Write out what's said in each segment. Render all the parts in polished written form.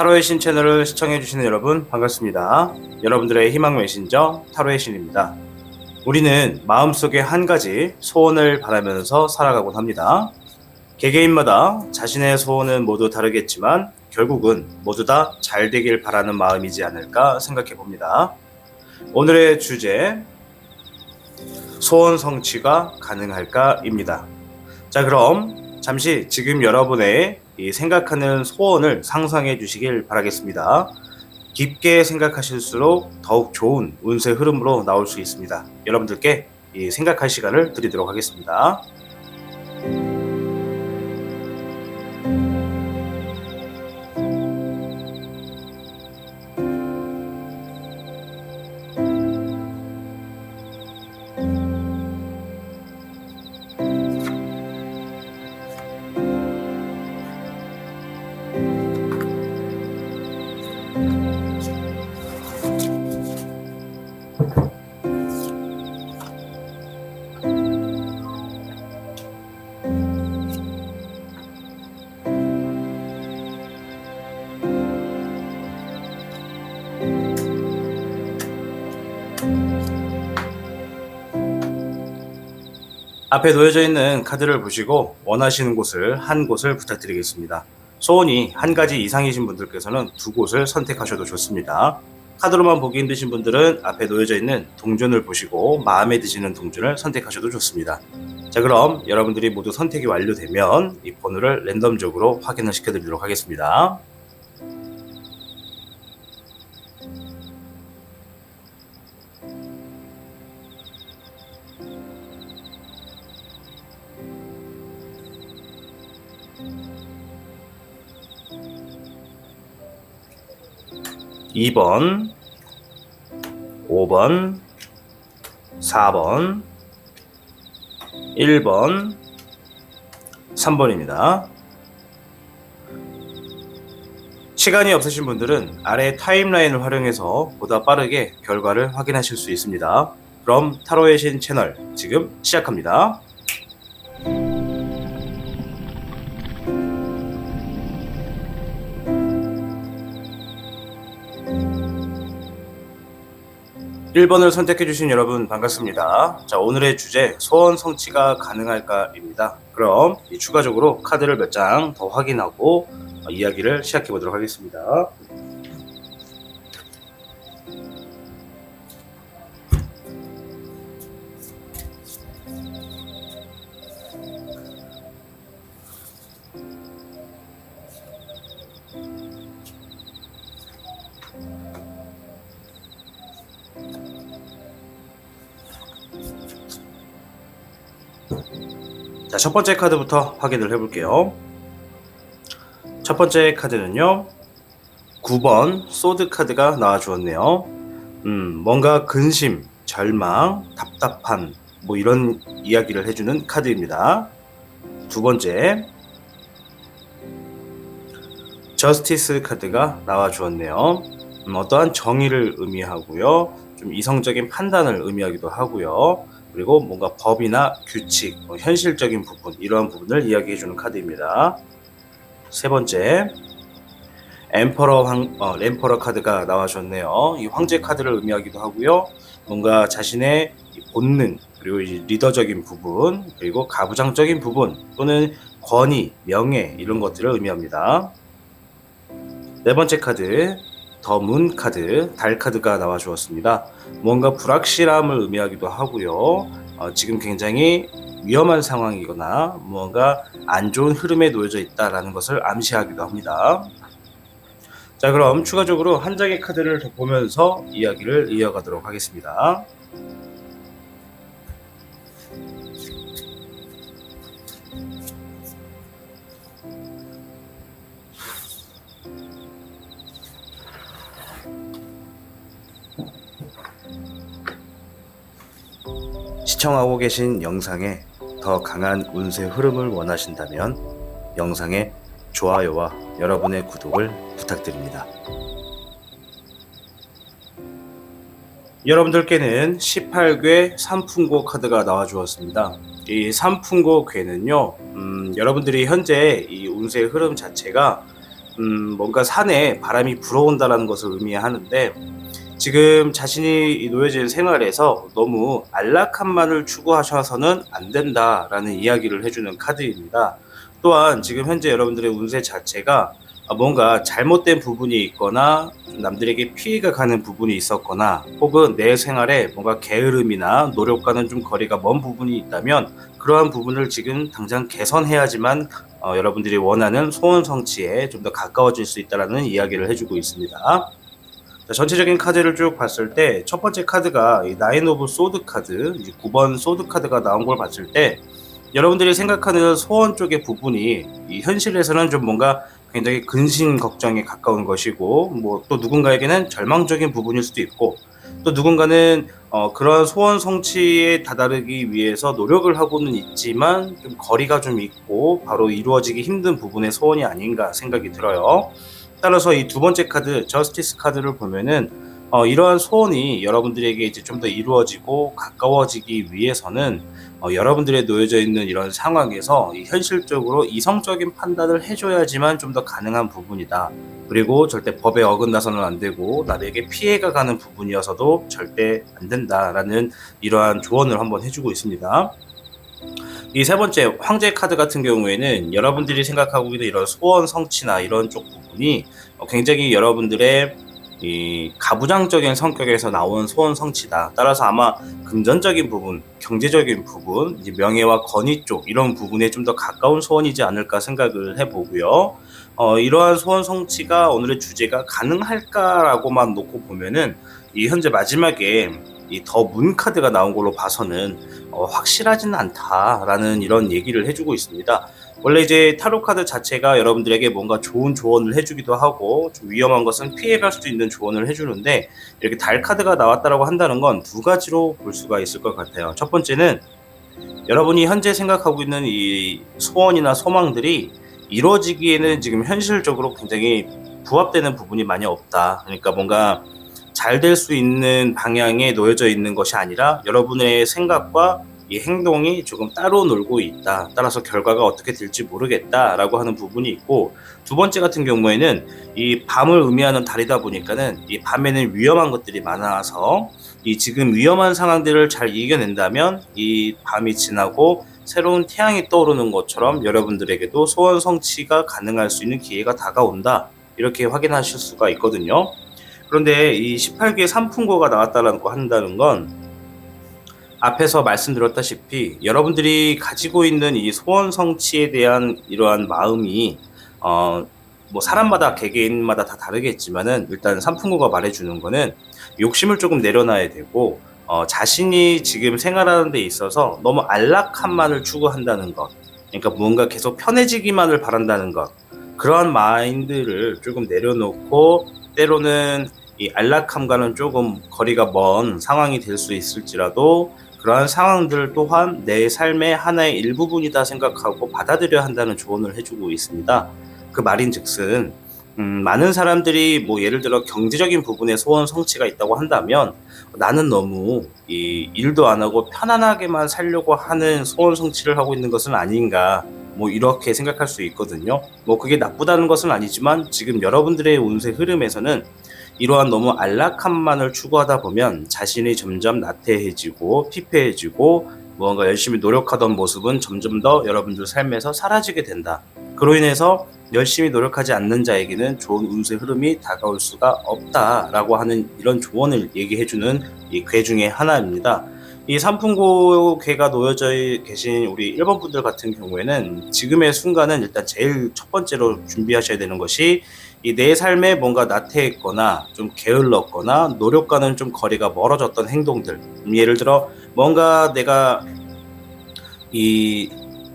타로의 신 채널을 시청해주시는 여러분 반갑습니다. 여러분들의 희망 메신저 타로의 신입니다. 우리는 마음속에 한 가지 소원을 바라면서 살아가곤 합니다. 개개인마다 자신의 소원은 모두 다르겠지만 결국은 모두 다 잘 되길 바라는 마음이지 않을까 생각해 봅니다. 오늘의 주제, 소원 성취가 가능할까입니다. 자, 그럼 잠시 지금 여러분의 이 생각하는 소원을 상상해 주시길 바라겠습니다. 깊게 생각하실수록 더욱 좋은 운세 흐름으로 나올 수 있습니다. 여러분들께 이 생각할 시간을 드리도록 하겠습니다. 앞에 놓여져 있는 카드를 보시고 원하시는 곳을 한 곳을 부탁드리겠습니다. 소원이 한 가지 이상이신 분들께서는 두 곳을 선택하셔도 좋습니다. 카드로만 보기 힘드신 분들은 앞에 놓여져 있는 동전을 보시고 마음에 드시는 동전을 선택하셔도 좋습니다. 자, 그럼 여러분들이 모두 선택이 완료되면 이 번호를 랜덤적으로 확인을 시켜드리도록 하겠습니다. (2번) (5번) (4번) (1번) (3번입니다) 시간이 없으신 분들은 아래 타임라인을 활용해서 보다 빠르게 결과를 확인하실 수 있습니다. 그럼 타로의 신 채널 지금 시작합니다. (1번을) 선택해주신 여러분 반갑습니다. 자, 오늘의 주제, 소원 성취가 가능할까입니다. 그럼 추가적으로 카드를 몇 장 더 확인하고 이야기를 시작해 보도록 하겠습니다. 자, 첫 번째 카드부터 확인을 해볼게요. 첫 번째 카드는요, 9번 소드 카드가 나와주었네요. 뭔가 근심, 절망, 답답한 뭐 이런 이야기를 해주는 카드입니다. 두 번째, 저스티스 카드가 나와주었네요. 어떠한 정의를 의미하고요, 좀 이성적인 판단을 의미하기도 하고요. 그리고 뭔가 법이나 규칙, 현실적인 부분, 이러한 부분을 이야기해주는 카드입니다. 세 번째, 엠퍼러 카드가 나와줬네요. 이 황제 카드를 의미하기도 하고요. 뭔가 자신의 본능, 그리고 이 리더적인 부분, 그리고 가부장적인 부분, 또는 권위, 명예, 이런 것들을 의미합니다. 네 번째 카드, 더 문 카드, 달 카드가 나와 주었습니다. 뭔가 불확실함을 의미하기도 하고요. 지금 굉장히 위험한 상황이거나 뭔가 안 좋은 흐름에 놓여져 있다라는 것을 암시하기도 합니다. 자, 그럼 추가적으로 한 장의 카드를 더 보면서 이야기를 이어가도록 하겠습니다. 시청하고 계신 영상에 더 강한 운세 흐름을 원하신다면 영상에 좋아요와 여러분의 구독을 부탁드립니다. 여러분들께는 18궤 삼풍고 카드가 나와 주었습니다. 이 삼풍고 궤는요, 여러분들이 현재 이 운세 흐름 자체가 뭔가 산에 바람이 불어온다라는 것을 의미하는데, 지금 자신이 놓여진 생활에서 너무 안락함만을 추구하셔서는 안 된다라는 이야기를 해주는 카드입니다. 또한 지금 현재 여러분들의 운세 자체가 뭔가 잘못된 부분이 있거나 남들에게 피해가 가는 부분이 있었거나, 혹은 내 생활에 뭔가 게으름이나 노력과는 좀 거리가 먼 부분이 있다면, 그러한 부분을 지금 당장 개선해야지만 여러분들이 원하는 소원 성취에 좀 더 가까워질 수 있다는 이야기를 해주고 있습니다. 자, 전체적인 카드를 쭉 봤을 때 첫 번째 카드가 이 나인 오브 소드 카드, 9번 소드 카드가 나온 걸 봤을 때, 여러분들이 생각하는 소원 쪽의 부분이 이 현실에서는 좀 뭔가 굉장히 근심 걱정에 가까운 것이고, 뭐 또 누군가에게는 절망적인 부분일 수도 있고, 또 누군가는 그런 소원 성취에 다다르기 위해서 노력을 하고는 있지만 좀 거리가 좀 있고 바로 이루어지기 힘든 부분의 소원이 아닌가 생각이 들어요. 따라서 이 두 번째 카드, 저스티스 카드를 보면은 이러한 소원이 여러분들에게 이제 좀 더 이루어지고 가까워지기 위해서는 여러분들의 놓여져 있는 이런 상황에서 이 현실적으로 이성적인 판단을 해줘야지만 좀 더 가능한 부분이다. 그리고 절대 법에 어긋나서는 안 되고 남에게 피해가 가는 부분이어서도 절대 안 된다라는 이러한 조언을 한번 해주고 있습니다. 이 세 번째 황제 카드 같은 경우에는 여러분들이 생각하고 있는 이런 소원 성취나 이런 쪽 부분이 굉장히 여러분들의 이 가부장적인 성격에서 나온 소원 성취다. 따라서 아마 금전적인 부분, 경제적인 부분, 이제 명예와 권위 쪽 이런 부분에 좀 더 가까운 소원이지 않을까 생각을 해보고요. 이러한 소원 성취가 오늘의 주제가 가능할까라고만 놓고 보면은 이 현재 마지막에 이 더 문 카드가 나온 걸로 봐서는 확실하지는 않다라는 이런 얘기를 해주고 있습니다. 원래 이제 타로 카드 자체가 여러분들에게 뭔가 좋은 조언을 해주기도 하고 좀 위험한 것은 피해갈 수도 있는 조언을 해주는데, 이렇게 달 카드가 나왔다라고 한다는 건 두 가지로 볼 수가 있을 것 같아요. 첫 번째는 여러분이 현재 생각하고 있는 이 소원이나 소망들이 이루어지기에는 지금 현실적으로 굉장히 부합되는 부분이 많이 없다. 그러니까 뭔가 잘 될 수 있는 방향에 놓여져 있는 것이 아니라 여러분의 생각과 이 행동이 조금 따로 놀고 있다. 따라서 결과가 어떻게 될지 모르겠다라고 하는 부분이 있고, 두 번째 같은 경우에는 이 밤을 의미하는 달이다 보니까는 이 밤에는 위험한 것들이 많아서 이 지금 위험한 상황들을 잘 이겨낸다면 이 밤이 지나고 새로운 태양이 떠오르는 것처럼 여러분들에게도 소원 성취가 가능할 수 있는 기회가 다가온다. 이렇게 확인하실 수가 있거든요. 그런데 이 18개의 삼풍고가 나왔다고 한다는 건 앞에서 말씀드렸다시피 여러분들이 가지고 있는 이 소원 성취에 대한 이러한 마음이 뭐 사람마다 개개인마다 다 다르겠지만은, 일단 삼풍고가 말해주는 거는 욕심을 조금 내려놔야 되고 자신이 지금 생활하는 데 있어서 너무 안락함만을 추구한다는 것, 그러니까 뭔가 계속 편해지기만을 바란다는 것, 그러한 마인드를 조금 내려놓고 때로는 이 안락함과는 조금 거리가 먼 상황이 될 수 있을지라도 그러한 상황들 또한 내 삶의 하나의 일부분이다 생각하고 받아들여야 한다는 조언을 해주고 있습니다. 그 말인즉슨 많은 사람들이 뭐 예를 들어 경제적인 부분에 소원 성취가 있다고 한다면, 나는 너무 이 일도 안 하고 편안하게만 살려고 하는 소원 성취를 하고 있는 것은 아닌가, 뭐 이렇게 생각할 수 있거든요. 뭐 그게 나쁘다는 것은 아니지만 지금 여러분들의 운세 흐름에서는 이러한 너무 안락함만을 추구하다 보면 자신이 점점 나태해지고 피폐해지고 뭔가 열심히 노력하던 모습은 점점 더 여러분들 삶에서 사라지게 된다. 그로 인해서 열심히 노력하지 않는 자에게는 좋은 운세 흐름이 다가올 수가 없다라고 하는 이런 조언을 얘기해주는 이 궤 중에 하나입니다. 이 삼풍고괴가 놓여져 계신 우리 1번 분들 같은 경우에는 지금의 순간은 일단 제일 첫 번째로 준비하셔야 되는 것이 이 내 삶에 뭔가 나태했거나 좀 게을렀거나 노력과는 좀 거리가 멀어졌던 행동들, 예를 들어 뭔가 내가 이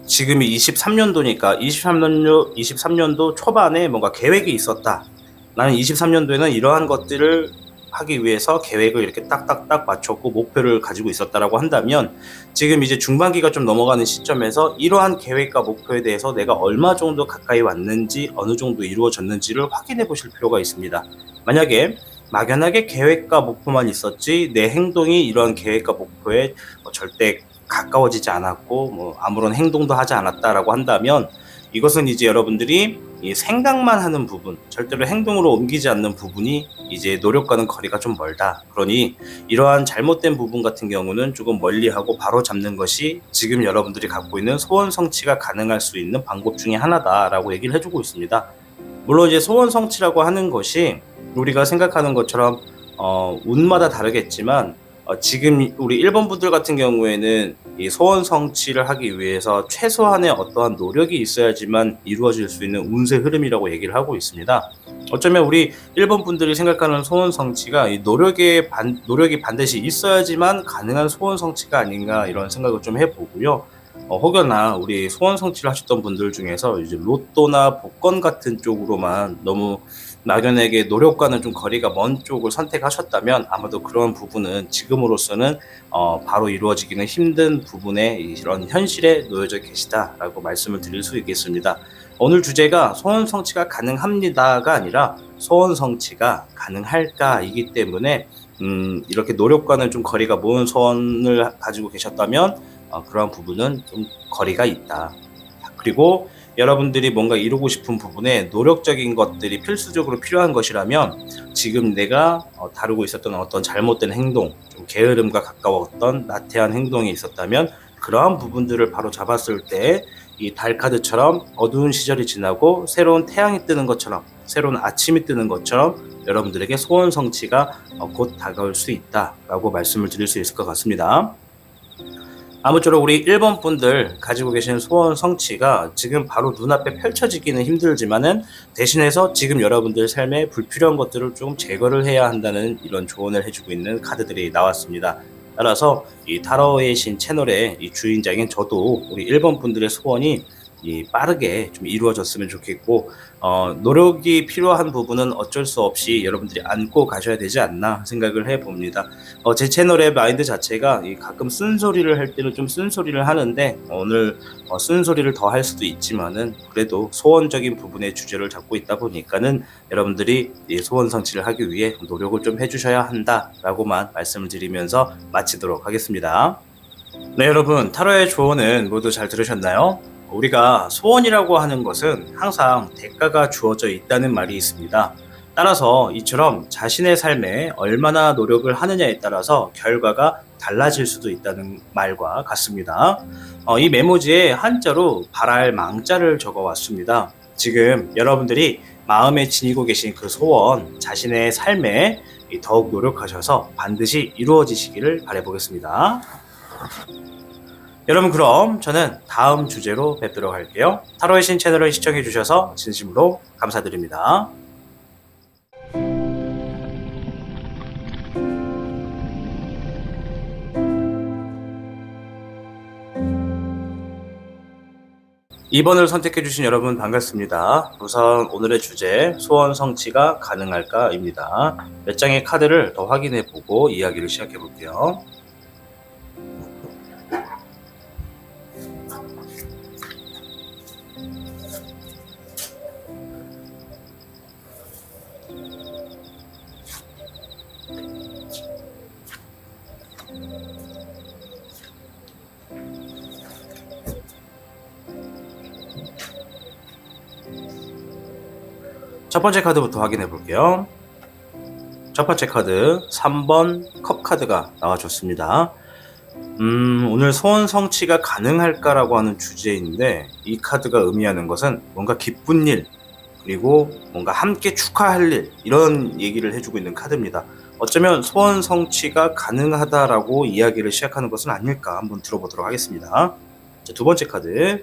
지금이 23년도니까 23년도 초반에 뭔가 계획이 있었다. 나는 23년도에는 이러한 것들을 하기 위해서 계획을 이렇게 딱딱딱 맞췄고 목표를 가지고 있었다라고 한다면, 지금 이제 중반기가 좀 넘어가는 시점에서 이러한 계획과 목표에 대해서 내가 얼마 정도 가까이 왔는지 어느 정도 이루어졌는지를 확인해 보실 필요가 있습니다. 만약에 막연하게 계획과 목표만 있었지 내 행동이 이러한 계획과 목표에 절대 가까워지지 않았고 뭐 아무런 행동도 하지 않았다라고 한다면, 이것은 이제 여러분들이 이 생각만 하는 부분, 절대로 행동으로 옮기지 않는 부분이 이제 노력과는 거리가 좀 멀다. 그러니 이러한 잘못된 부분 같은 경우는 조금 멀리하고 바로 잡는 것이 지금 여러분들이 갖고 있는 소원 성취가 가능할 수 있는 방법 중에 하나다라고 얘기를 해주고 있습니다. 물론 이제 소원 성취라고 하는 것이 우리가 생각하는 것처럼 운마다 다르겠지만 지금 우리 1번 분들 같은 경우에는 이 소원 성취를 하기 위해서 최소한의 어떠한 노력이 있어야지만 이루어질 수 있는 운세 흐름이라고 얘기를 하고 있습니다. 어쩌면 우리 1번 분들이 생각하는 소원 성취가 이 노력이 반드시 있어야지만 가능한 소원 성취가 아닌가 이런 생각을 좀 해보고요. 혹여나 우리 소원 성취를 하셨던 분들 중에서 이제 로또나 복권 같은 쪽으로만 너무 막연하게 노력과는 좀 거리가 먼 쪽을 선택하셨다면 아마도 그런 부분은 지금으로서는 바로 이루어지기는 힘든 부분에 이런 현실에 놓여져 계시다라고 말씀을 드릴 수 있겠습니다. 오늘 주제가 소원 성취가 가능합니다가 아니라 소원 성취가 가능할까이기 때문에 이렇게 노력과는 좀 거리가 먼 소원을 가지고 계셨다면 그러한 부분은 좀 거리가 있다. 그리고 여러분들이 뭔가 이루고 싶은 부분에 노력적인 것들이 필수적으로 필요한 것이라면 지금 내가 다루고 있었던 어떤 잘못된 행동, 좀 게으름과 가까웠던 나태한 행동이 있었다면 그러한 부분들을 바로 잡았을 때 이 달 카드처럼 어두운 시절이 지나고 새로운 태양이 뜨는 것처럼, 새로운 아침이 뜨는 것처럼 여러분들에게 소원 성취가 곧 다가올 수 있다라고 말씀을 드릴 수 있을 것 같습니다. 아무쪼록 우리 1번 분들 가지고 계신 소원 성취가 지금 바로 눈앞에 펼쳐지기는 힘들지만은 대신해서 지금 여러분들 삶에 불필요한 것들을 좀 제거를 해야 한다는 이런 조언을 해주고 있는 카드들이 나왔습니다. 따라서 이 타로의 신 채널의 이 주인장인 저도 우리 1번 분들의 소원이 빠르게 좀 이루어졌으면 좋겠고 노력이 필요한 부분은 어쩔 수 없이 여러분들이 안고 가셔야 되지 않나 생각을 해봅니다. 제 채널의 마인드 자체가 가끔 쓴소리를 할 때는 좀 쓴소리를 하는데 오늘 쓴소리를 더 할 수도 있지만은 그래도 소원적인 부분의 주제를 잡고 있다 보니까는 여러분들이 소원 성취를 하기 위해 노력을 좀 해주셔야 한다라고만 말씀을 드리면서 마치도록 하겠습니다. 네, 여러분, 타로의 조언은 모두 잘 들으셨나요? 우리가 소원이라고 하는 것은 항상 대가가 주어져 있다는 말이 있습니다. 따라서 이처럼 자신의 삶에 얼마나 노력을 하느냐에 따라서 결과가 달라질 수도 있다는 말과 같습니다. 이 메모지에 한자로 바랄 망자를 적어왔습니다. 지금 여러분들이 마음에 지니고 계신 그 소원, 자신의 삶에 더욱 노력하셔서 반드시 이루어지시기를 바라보겠습니다. 여러분, 그럼 저는 다음 주제로 뵙도록 할게요. 타로의 신 채널을 시청해 주셔서 진심으로 감사드립니다. (2번을) 선택해 주신 여러분 반갑습니다. 우선 오늘의 주제 소원 성취가 가능할까 입니다. 몇 장의 카드를 더 확인해 보고 이야기를 시작해 볼게요. 첫 번째 카드부터 확인해 볼게요. 첫 번째 카드 3번 컵 카드가 나와줬습니다. 오늘 소원 성취가 가능할까라고 하는 주제인데 이 카드가 의미하는 것은 뭔가 기쁜 일, 그리고 뭔가 함께 축하할 일, 이런 얘기를 해주고 있는 카드입니다. 어쩌면 소원 성취가 가능하다라고 이야기를 시작하는 것은 아닐까 한번 들어보도록 하겠습니다. 자, 두 번째 카드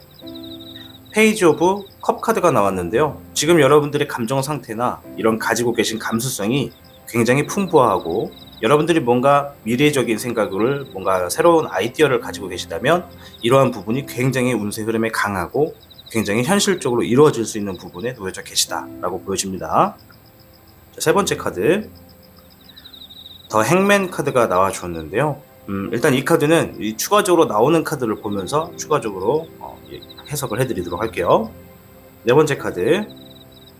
페이지 오브 컵 카드가 나왔는데요. 지금 여러분들의 감정 상태나 이런 가지고 계신 감수성이 굉장히 풍부하고 여러분들이 뭔가 미래적인 생각을, 뭔가 새로운 아이디어를 가지고 계시다면 이러한 부분이 굉장히 운세 흐름에 강하고 굉장히 현실적으로 이루어질 수 있는 부분에 놓여져 계시다라고 보여집니다. 자, 세 번째 카드 더 행맨 카드가 나와주었는데요. 일단 이 카드는 추가적으로 나오는 카드를 보면서 추가적으로 해석을 해드리도록 할게요. 네 번째 카드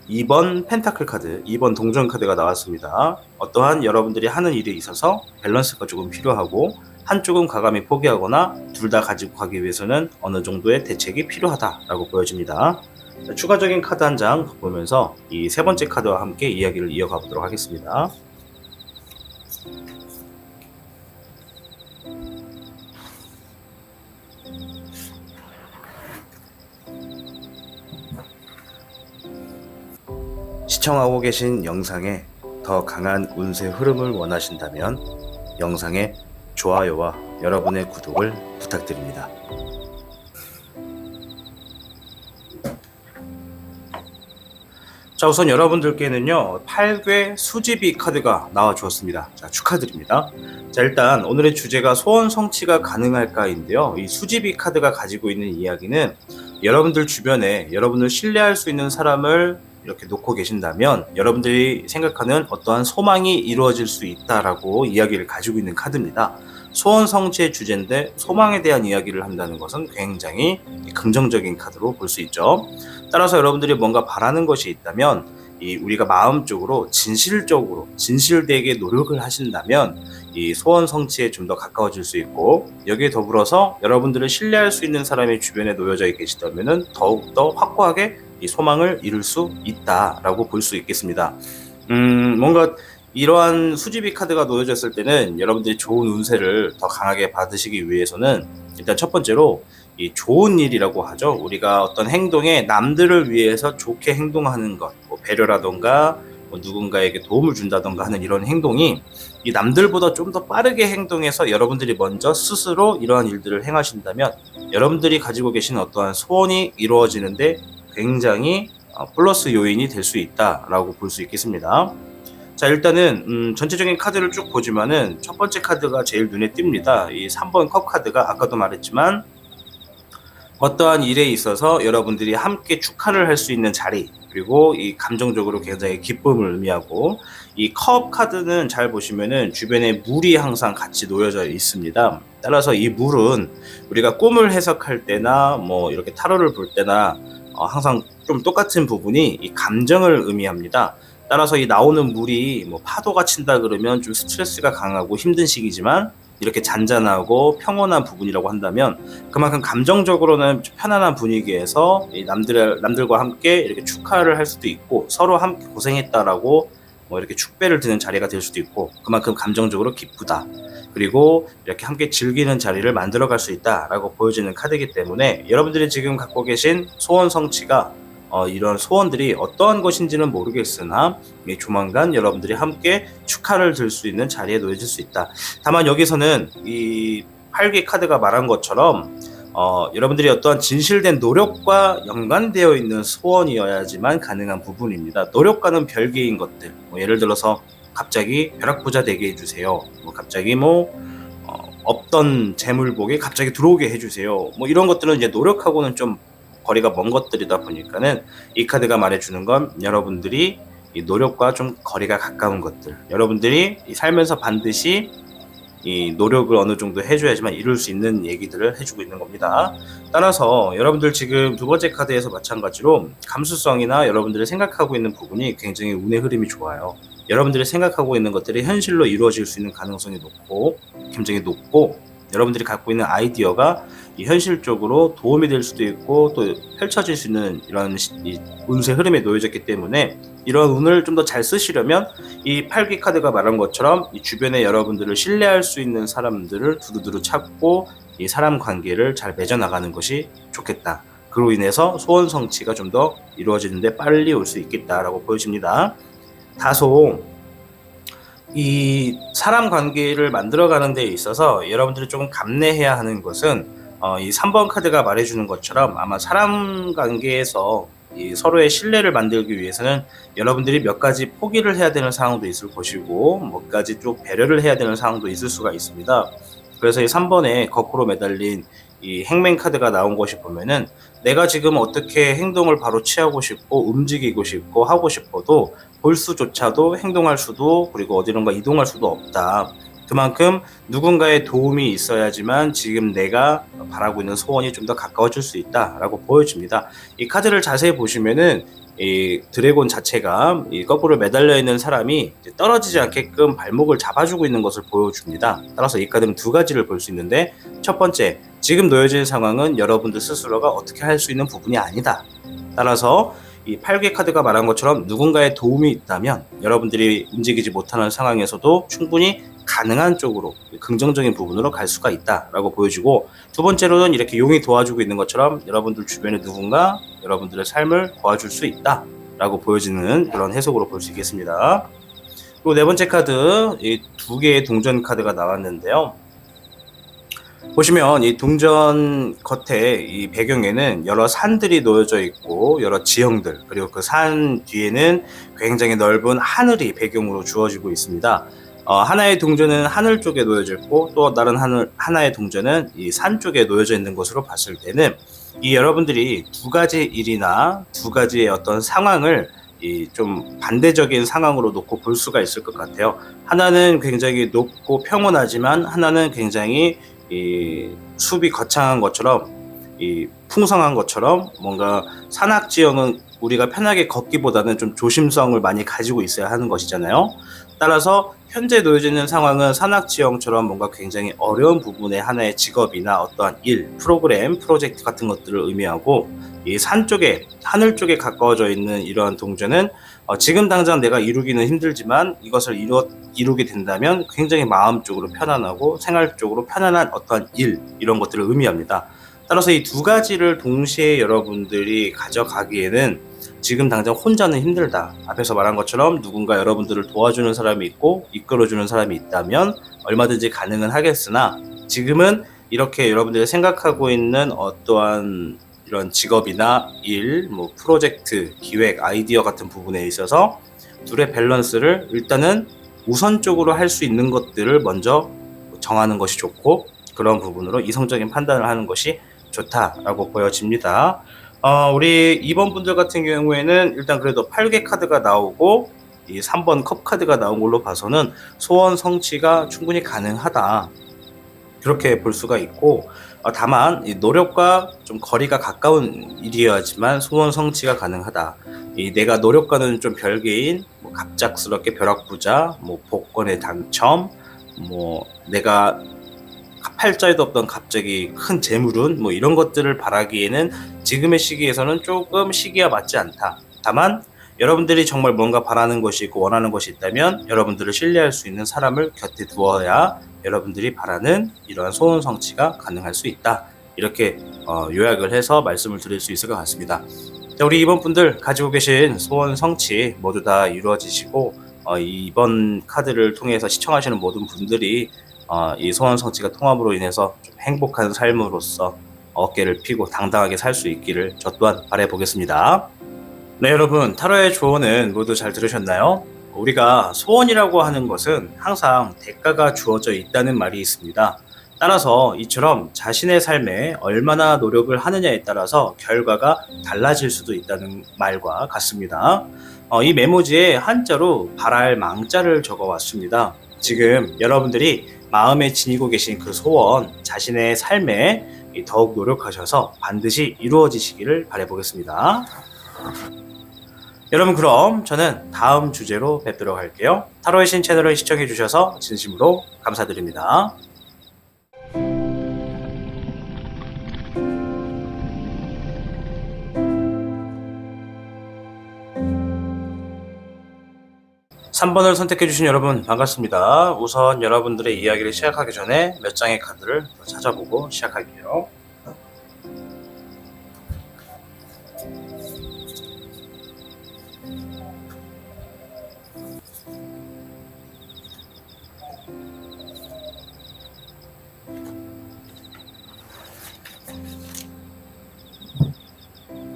2번 펜타클 카드, 2번 동전 카드가 나왔습니다. 어떠한 여러분들이 하는 일에 있어서 밸런스가 조금 필요하고 한쪽은 과감히 포기하거나 둘 다 가지고 가기 위해서는 어느 정도의 대책이 필요하다라고 보여집니다. 자, 추가적인 카드 한 장 보면서 이 세 번째 카드와 함께 이야기를 이어가 보도록 하겠습니다. 시청하고 계신 영상에 더 강한 운세 흐름을 원하신다면 영상의 좋아요와 여러분의 구독을 부탁드립니다. 자, 우선 여러분들께는요 8괴 수지비 카드가 나와 주었습니다. 자, 축하드립니다. 자, 일단 오늘의 주제가 소원 성취가 가능할까인데요, 이 수지비 카드가 가지고 있는 이야기는 여러분들 주변에 여러분을 신뢰할 수 있는 사람을 이렇게 놓고 계신다면 여러분들이 생각하는 어떠한 소망이 이루어질 수 있다라고 이야기를 가지고 있는 카드입니다. 소원 성취의 주제인데 소망에 대한 이야기를 한다는 것은 굉장히 긍정적인 카드로 볼 수 있죠. 따라서 여러분들이 뭔가 바라는 것이 있다면 우리가 마음적으로 진실되게 노력을 하신다면 이 소원 성취에 좀 더 가까워질 수 있고, 여기에 더불어서 여러분들을 신뢰할 수 있는 사람이 주변에 놓여져 계시다면 더욱더 확고하게 이 소망을 이룰 수 있다라고 볼 수 있겠습니다. 뭔가 이러한 수지비 카드가 놓여졌을 때는 여러분들이 좋은 운세를 더 강하게 받으시기 위해서는 일단 첫 번째로 이 좋은 일이라고 하죠. 우리가 어떤 행동에 남들을 위해서 좋게 행동하는 것, 뭐 배려라던가 뭐 누군가에게 도움을 준다던가 하는 이런 행동이 이 남들보다 좀 더 빠르게 행동해서 여러분들이 먼저 스스로 이러한 일들을 행하신다면 여러분들이 가지고 계신 어떠한 소원이 이루어지는데 굉장히 플러스 요인이 될 수 있다라고 볼 수 있겠습니다. 자, 일단은 전체적인 카드를 쭉 보지만은 첫 번째 카드가 제일 눈에 띕니다. 이 3번 컵 카드가 아까도 말했지만 어떠한 일에 있어서 여러분들이 함께 축하를 할 수 있는 자리, 그리고 이 감정적으로 굉장히 기쁨을 의미하고, 이 컵 카드는 잘 보시면은 주변에 물이 항상 같이 놓여져 있습니다. 따라서 이 물은 우리가 꿈을 해석할 때나 뭐 이렇게 타로를 볼 때나 항상 좀 똑같은 부분이 이 감정을 의미합니다. 따라서 이 나오는 물이 뭐 파도가 친다 그러면 좀 스트레스가 강하고 힘든 시기지만 이렇게 잔잔하고 평온한 부분이라고 한다면 그만큼 감정적으로는 편안한 분위기에서 이 남들과 함께 이렇게 축하를 할 수도 있고, 서로 함께 고생했다라고 뭐 이렇게 축배를 드는 자리가 될 수도 있고, 그만큼 감정적으로 기쁘다, 그리고 이렇게 함께 즐기는 자리를 만들어갈 수 있다라고 보여지는 카드이기 때문에 여러분들이 지금 갖고 계신 소원 성취가 이런 소원들이 어떠한 것인지는 모르겠으나 조만간 여러분들이 함께 축하를 들 수 있는 자리에 놓여질 수 있다. 다만 여기서는 이 8개 카드가 말한 것처럼 여러분들이 어떠한 진실된 노력과 연관되어 있는 소원이어야지만 가능한 부분입니다. 노력과는 별개인 것들, 뭐 예를 들어서 갑자기 벼락부자 되게 해주세요, 뭐 갑자기 없던 재물복이 갑자기 들어오게 해주세요, 뭐 이런 것들은 이제 노력하고는 좀 거리가 먼 것들이다 보니까는 이 카드가 말해주는 건 여러분들이 이 노력과 좀 거리가 가까운 것들, 여러분들이 살면서 반드시 이 노력을 어느 정도 해줘야지만 이룰 수 있는 얘기들을 해주고 있는 겁니다. 따라서 여러분들 지금 두 번째 카드에서 마찬가지로 감수성이나 여러분들이 생각하고 있는 부분이 굉장히 운의 흐름이 좋아요. 여러분들이 생각하고 있는 것들이 현실로 이루어질 수 있는 가능성이 굉장히 높고, 여러분들이 갖고 있는 아이디어가 이 현실적으로 도움이 될 수도 있고 또 펼쳐질 수 있는 이런 이 운세 흐름에 놓여졌기 때문에 이런 운을 좀 더 잘 쓰시려면 이 8기 카드가 말한 것처럼 이 주변에 여러분들을 신뢰할 수 있는 사람들을 두루두루 찾고 이 사람 관계를 잘 맺어나가는 것이 좋겠다. 그로 인해서 소원 성취가 좀 더 이루어지는데 빨리 올 수 있겠다라고 보여집니다. 다소 이 사람 관계를 만들어가는 데 있어서 여러분들이 조금 감내해야 하는 것은 이 3번 카드가 말해주는 것처럼 아마 사람 관계에서 이 서로의 신뢰를 만들기 위해서는 여러분들이 몇 가지 포기를 해야 되는 상황도 있을 것이고 몇 가지 좀 배려를 해야 되는 상황도 있을 수가 있습니다. 그래서 이 3번에 거꾸로 매달린 이 행맨 카드가 나온 것이 보면은 내가 지금 어떻게 행동을 바로 취하고 싶고 움직이고 싶고 하고 싶어도 볼 수조차도 행동할 수도, 그리고 어디론가 이동할 수도 없다. 그만큼 누군가의 도움이 있어야지만 지금 내가 바라고 있는 소원이 좀 더 가까워질 수 있다라고 보여집니다. 이 카드를 자세히 보시면은 이 드래곤 자체가 이 거꾸로 매달려 있는 사람이 떨어지지 않게끔 발목을 잡아주고 있는 것을 보여줍니다. 따라서 이 카드는 두 가지를 볼 수 있는데, 첫 번째, 지금 놓여진 상황은 여러분들 스스로가 어떻게 할 수 있는 부분이 아니다. 따라서 이 8개 카드가 말한 것처럼 누군가의 도움이 있다면 여러분들이 움직이지 못하는 상황에서도 충분히 가능한 쪽으로 긍정적인 부분으로 갈 수가 있다라고 보여주고, 두 번째로는 이렇게 용이 도와주고 있는 것처럼 여러분들 주변에 누군가 여러분들의 삶을 도와줄 수 있다라고 보여지는 그런 해석으로 볼 수 있겠습니다. 그리고 네 번째 카드, 이 두 개의 동전 카드가 나왔는데요. 보시면 이 동전 겉에 이 배경에는 여러 산들이 놓여져 있고 여러 지형들, 그리고 그 산 뒤에는 굉장히 넓은 하늘이 배경으로 주어지고 있습니다. 하나의 동전은 하늘 쪽에 놓여져 있고 또 다른 하나의 동전은 이 산 쪽에 놓여져 있는 것으로 봤을 때는 이 여러분들이 두 가지 일이나 두 가지의 어떤 상황을 이 좀 반대적인 상황으로 놓고 볼 수가 있을 것 같아요. 하나는 굉장히 높고 평온하지만 하나는 굉장히 이 숲이 거창한 것처럼, 이 풍성한 것처럼, 뭔가 산악 지형은 우리가 편하게 걷기보다는 좀 조심성을 많이 가지고 있어야 하는 것이잖아요. 따라서 현재 놓여져 있는 상황은 산악 지형처럼 뭔가 굉장히 어려운 부분의 하나의 직업이나 어떠한 일, 프로그램, 프로젝트 같은 것들을 의미하고, 이 산 쪽에, 하늘 쪽에 가까워져 있는 이러한 동전은 지금 당장 내가 이루기는 힘들지만 이것을 이루게 된다면 굉장히 마음적으로 편안하고 생활적으로 편안한 어떠한 일, 이런 것들을 의미합니다. 따라서 이 두 가지를 동시에 여러분들이 가져가기에는 지금 당장 혼자는 힘들다. 앞에서 말한 것처럼 누군가 여러분들을 도와주는 사람이 있고 이끌어주는 사람이 있다면 얼마든지 가능은 하겠으나, 지금은 이렇게 여러분들이 생각하고 있는 어떠한 이런 직업이나 일, 뭐 프로젝트, 기획, 아이디어 같은 부분에 있어서 둘의 밸런스를 일단은 우선적으로 할 수 있는 것들을 먼저 정하는 것이 좋고, 그런 부분으로 이성적인 판단을 하는 것이 좋다라고 보여집니다. 우리 2번 분들 같은 경우에는 일단 그래도 8개 카드가 나오고 이 3번 컵 카드가 나온 걸로 봐서는 소원 성취가 충분히 가능하다, 그렇게 볼 수가 있고, 다만 이 노력과 좀 거리가 가까운 일이어야지만 소원 성취가 가능하다. 이 내가 노력과는 좀 별개인 뭐 갑작스럽게 벼락부자, 뭐 복권의 당첨, 뭐 내가 팔자에도 없던 갑자기 큰 재물운, 뭐 이런 것들을 바라기에는 지금의 시기에서는 조금 시기와 맞지 않다. 다만 여러분들이 정말 뭔가 바라는 것이 있고 원하는 것이 있다면 여러분들을 신뢰할 수 있는 사람을 곁에 두어야 여러분들이 바라는 이러한 소원 성취가 가능할 수 있다. 이렇게 요약을 해서 말씀을 드릴 수 있을 것 같습니다. 자, 우리 이번 분들 가지고 계신 소원 성취 모두 다 이루어지시고, 이번 카드를 통해서 시청하시는 모든 분들이 이 소원 성취가 통함으로 인해서 좀 행복한 삶으로서 어깨를 펴고 당당하게 살 수 있기를 저 또한 바라보겠습니다. 네, 여러분, 타로의 조언은 모두 잘 들으셨나요? 우리가 소원이라고 하는 것은 항상 대가가 주어져 있다는 말이 있습니다. 따라서 이처럼 자신의 삶에 얼마나 노력을 하느냐에 따라서 결과가 달라질 수도 있다는 말과 같습니다. 이 메모지에 한자로 바랄 망자를 적어왔습니다. 지금 여러분들이 마음에 지니고 계신 그 소원, 자신의 삶에 더욱 노력하셔서 반드시 이루어지시기를 바라보겠습니다. 여러분, 그럼 저는 다음 주제로 뵙도록 할게요. 타로의 신 채널을 시청해 주셔서 진심으로 감사드립니다. 삼 번을 선택해 주신 여러분 반갑습니다. 우선 여러분들의 이야기를 시작하기 전에 몇 장의 카드를 찾아보고 시작할게요.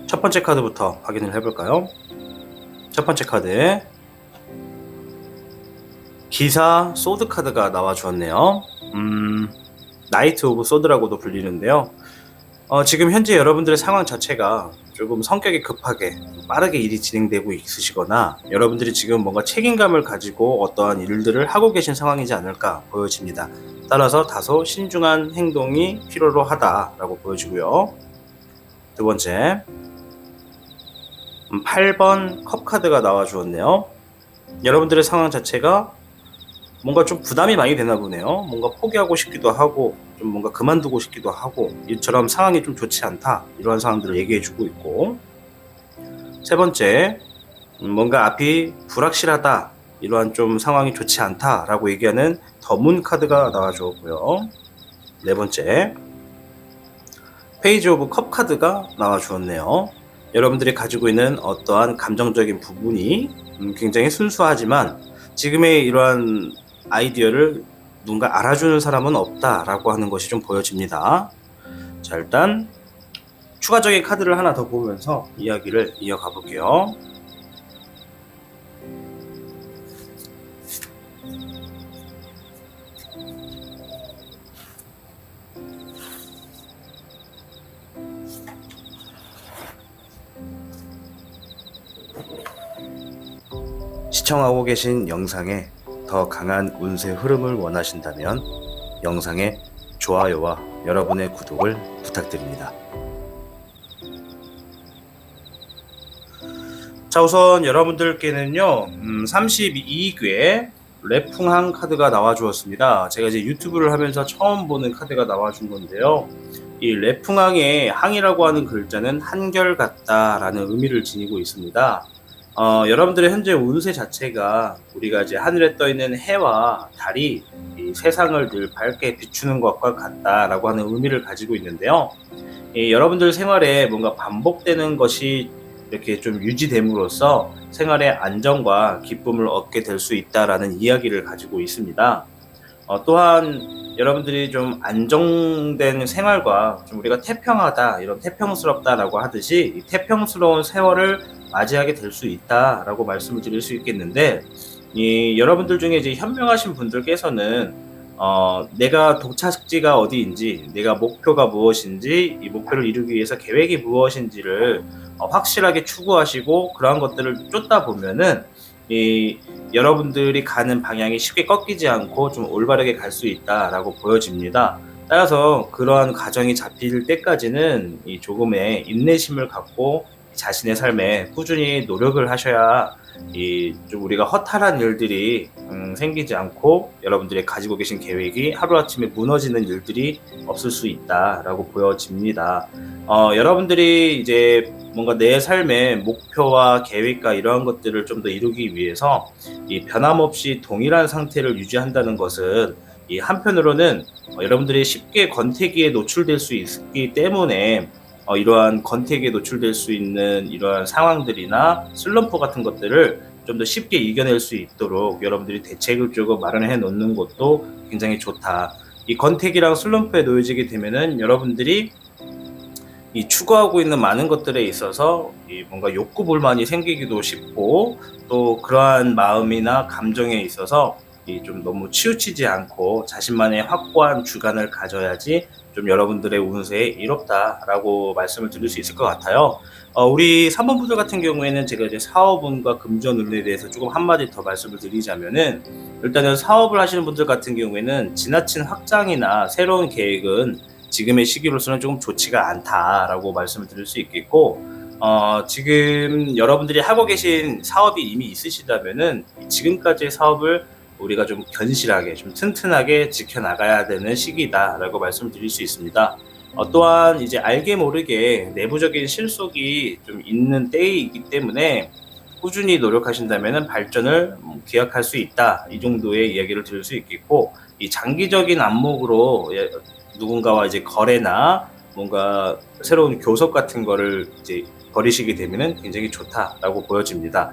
첫 번째 카드부터 확인을 해볼까요? 첫 번째 카드, 기사 소드 카드가 나와 주었네요. 나이트 오브 소드라고도 불리는데요. 지금 현재 여러분들의 상황 자체가 조금 성격이 급하게 빠르게 일이 진행되고 있으시거나 여러분들이 지금 뭔가 책임감을 가지고 어떠한 일들을 하고 계신 상황이지 않을까 보여집니다. 따라서 다소 신중한 행동이 필요로 하다라고 보여지고요. 두 번째, 8번 컵 카드가 나와 주었네요. 여러분들의 상황 자체가 뭔가 좀 부담이 많이 되나 보네요. 뭔가 포기하고 싶기도 하고 좀 뭔가 그만두고 싶기도 하고, 이처럼 상황이 좀 좋지 않다, 이러한 상황들을 얘기해 주고 있고. 세 번째, 뭔가 앞이 불확실하다, 이러한 좀 상황이 좋지 않다라고 얘기하는 더문 카드가 나와주었고요. 네 번째, 페이지 오브 컵 카드가 나와주었네요. 여러분들이 가지고 있는 어떠한 감정적인 부분이 굉장히 순수하지만 지금의 이러한 아이디어를 누군가 알아주는 사람은 없다라고 하는 것이 좀 보여집니다. 자, 일단 추가적인 카드를 하나 더 보면서 이야기를 이어가 볼게요. 시청하고 계신 영상에 더 강한 운세 흐름을 원하신다면 영상의 좋아요와 여러분의 구독을 부탁드립니다. 자, 우선 여러분들께는요 32궤 래풍항 카드가 나와주었습니다. 제가 이제 유튜브를 하면서 처음 보는 카드가 나와준 건데요, 이 래풍항의 항이라고 하는 글자는 한결같다 라는 의미를 지니고 있습니다. 여러분들의 현재 운세 자체가 우리가 이제 하늘에 떠 있는 해와 달이 이 세상을 늘 밝게 비추는 것과 같다라고 하는 의미를 가지고 있는데요. 여러분들 생활에 뭔가 반복되는 것이 이렇게 좀 유지됨으로써 생활의 안정과 기쁨을 얻게 될 수 있다라는 이야기를 가지고 있습니다. 또한 여러분들이 좀 안정된 생활과 좀 우리가 태평하다, 이런 태평스럽다라고 하듯이 이 태평스러운 세월을 맞이하게 될 수 있다라고 말씀을 드릴 수 있겠는데, 이 여러분들 중에 이제 현명하신 분들께서는 내가 도착지가 어디인지, 내가 목표가 무엇인지, 이 목표를 이루기 위해서 계획이 무엇인지를 확실하게 추구하시고 그러한 것들을 쫓다 보면은 이 여러분들이 가는 방향이 쉽게 꺾이지 않고 좀 올바르게 갈 수 있다라고 보여집니다. 따라서 그러한 과정이 잡힐 때까지는 이 조금의 인내심을 갖고 자신의 삶에 꾸준히 노력을 하셔야 이 좀 우리가 허탈한 일들이 생기지 않고 여러분들이 가지고 계신 계획이 하루아침에 무너지는 일들이 없을 수 있다라고 보여집니다. 여러분들이 이제 뭔가 내 삶의 목표와 계획과 이러한 것들을 좀 더 이루기 위해서 이 변함없이 동일한 상태를 유지한다는 것은 이 한편으로는 여러분들이 쉽게 권태기에 노출될 수 있기 때문에 이러한 권태기에 노출될 수 있는 이러한 상황들이나 슬럼프 같은 것들을 좀 더 쉽게 이겨낼 수 있도록 여러분들이 대책을 조금 마련해 놓는 것도 굉장히 좋다. 이 권태기랑 슬럼프에 놓여지게 되면은 여러분들이 이 추구하고 있는 많은 것들에 있어서 이 뭔가 욕구 불만이 생기기도 쉽고, 또 그러한 마음이나 감정에 있어서 이 좀 너무 치우치지 않고 자신만의 확고한 주관을 가져야지 좀 여러분들의 운세에 이롭다라고 말씀을 드릴 수 있을 것 같아요. 우리 3번 분들 같은 경우에는 제가 이제 사업운과 금전운에 대해서 조금 한마디 더 말씀을 드리자면은, 일단은 사업을 하시는 분들 같은 경우에는 지나친 확장이나 새로운 계획은 지금의 시기로서는 조금 좋지가 않다라고 말씀을 드릴 수 있겠고, 지금 여러분들이 하고 계신 사업이 이미 있으시다면은 지금까지의 사업을 우리가 좀 견실하게, 좀 튼튼하게 지켜나가야 되는 시기다라고 말씀을 드릴 수 있습니다. 또한 이제 알게 모르게 내부적인 실속이 좀 있는 때이기 때문에 꾸준히 노력하신다면 발전을 기약할 수 있다, 이 정도의 이야기를 드릴 수 있겠고, 이 장기적인 안목으로 누군가와 이제 거래나 뭔가 새로운 교섭 같은 거를 이제 벌이시게 되면은 굉장히 좋다라고 보여집니다.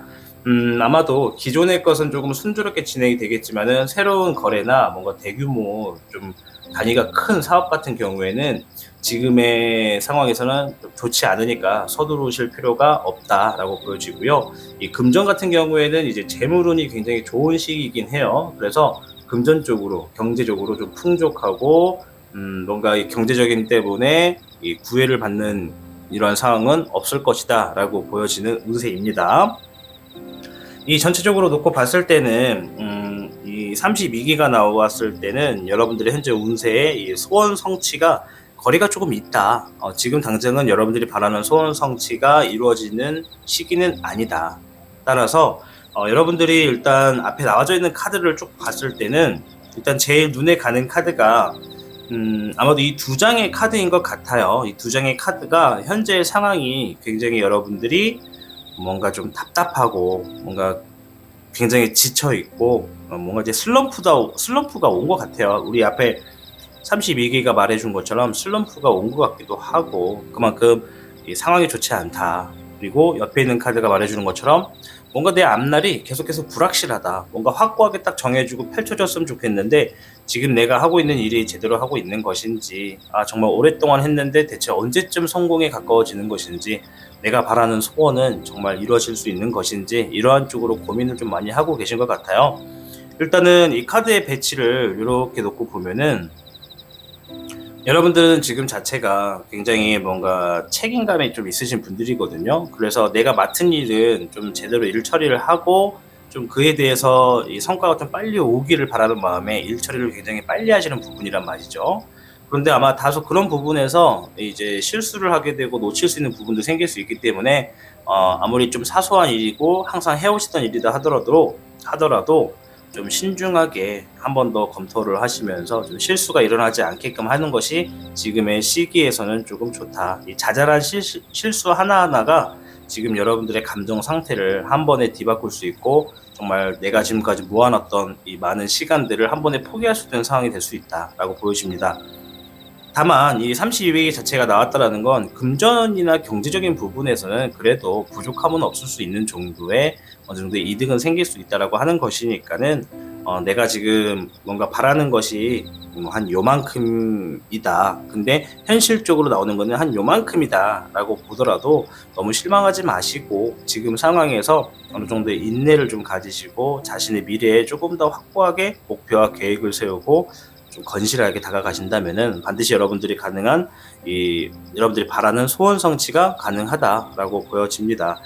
아마도 기존의 것은 조금 순조롭게 진행이 되겠지만은 새로운 거래나 뭔가 대규모 좀 단위가 큰 사업 같은 경우에는 지금의 상황에서는 좀 좋지 않으니까 서두르실 필요가 없다라고 보여지고요. 이 금전 같은 경우에는 이제 재물운이 굉장히 좋은 시기이긴 해요. 그래서 금전 쪽으로, 경제적으로 좀 풍족하고 뭔가 이 경제적인 때문에 이 구애를 받는 이러한 상황은 없을 것이다 라고 보여지는 운세입니다. 이 전체적으로 놓고 봤을 때는 이 32기가 나왔을 때는 여러분들의 현재 운세의 이 소원 성취가 거리가 조금 있다. 지금 당장은 여러분들이 바라는 소원 성취가 이루어지는 시기는 아니다. 따라서 여러분들이 일단 앞에 나와져 있는 카드를 쭉 봤을 때는 일단 제일 눈에 가는 카드가 아마도 이 두 장의 카드인 것 같아요. 이 두 장의 카드가 현재 상황이 굉장히 여러분들이 뭔가 좀 답답하고 뭔가 굉장히 지쳐 있고 뭔가 이제 슬럼프가 온 것 같아요. 우리 앞에 32기가 말해준 것처럼 슬럼프가 온 것 같기도 하고 그만큼 이 상황이 좋지 않다. 그리고 옆에 있는 카드가 말해주는 것처럼 뭔가 내 앞날이 계속해서 불확실하다. 뭔가 확고하게 딱 정해주고 펼쳐졌으면 좋겠는데 지금 내가 하고 있는 일이 제대로 하고 있는 것인지 정말 오랫동안 했는데 대체 언제쯤 성공에 가까워지는 것인지 내가 바라는 소원은 정말 이루어질 수 있는 것인지 이러한 쪽으로 고민을 좀 많이 하고 계신 것 같아요. 일단은 이 카드의 배치를 이렇게 놓고 보면은 여러분들은 지금 자체가 굉장히 뭔가 책임감이 좀 있으신 분들이거든요. 그래서 내가 맡은 일은 좀 제대로 일 처리를 하고 좀 그에 대해서 이 성과가 좀 빨리 오기를 바라는 마음에 일 처리를 굉장히 빨리 하시는 부분이란 말이죠. 그런데 아마 다소 그런 부분에서 이제 실수를 하게 되고 놓칠 수 있는 부분도 생길 수 있기 때문에 아무리 좀 사소한 일이고 항상 해오시던 일이다 하더라도 좀 신중하게 한 번 더 검토를 하시면서 좀 실수가 일어나지 않게끔 하는 것이 지금의 시기에서는 조금 좋다. 이 자잘한 실수 하나하나가 지금 여러분들의 감정 상태를 한 번에 뒤바꿀 수 있고 정말 내가 지금까지 모아놨던 이 많은 시간들을 한 번에 포기할 수 있는 상황이 될 수 있다라고 보여집니다. 다만 이 32회 자체가 나왔다라는 건 금전이나 경제적인 부분에서는 그래도 부족함은 없을 수 있는 정도의 어느 정도의 이득은 생길 수 있다라고 하는 것이니까는 내가 지금 뭔가 바라는 것이 한 요만큼이다. 근데 현실적으로 나오는 거는 한 요만큼이다라고 보더라도 너무 실망하지 마시고 지금 상황에서 어느 정도의 인내를 좀 가지시고 자신의 미래에 조금 더 확고하게 목표와 계획을 세우고 좀 건실하게 다가가신다면은 반드시 여러분들이 여러분들이 바라는 소원 성취가 가능하다라고 보여집니다.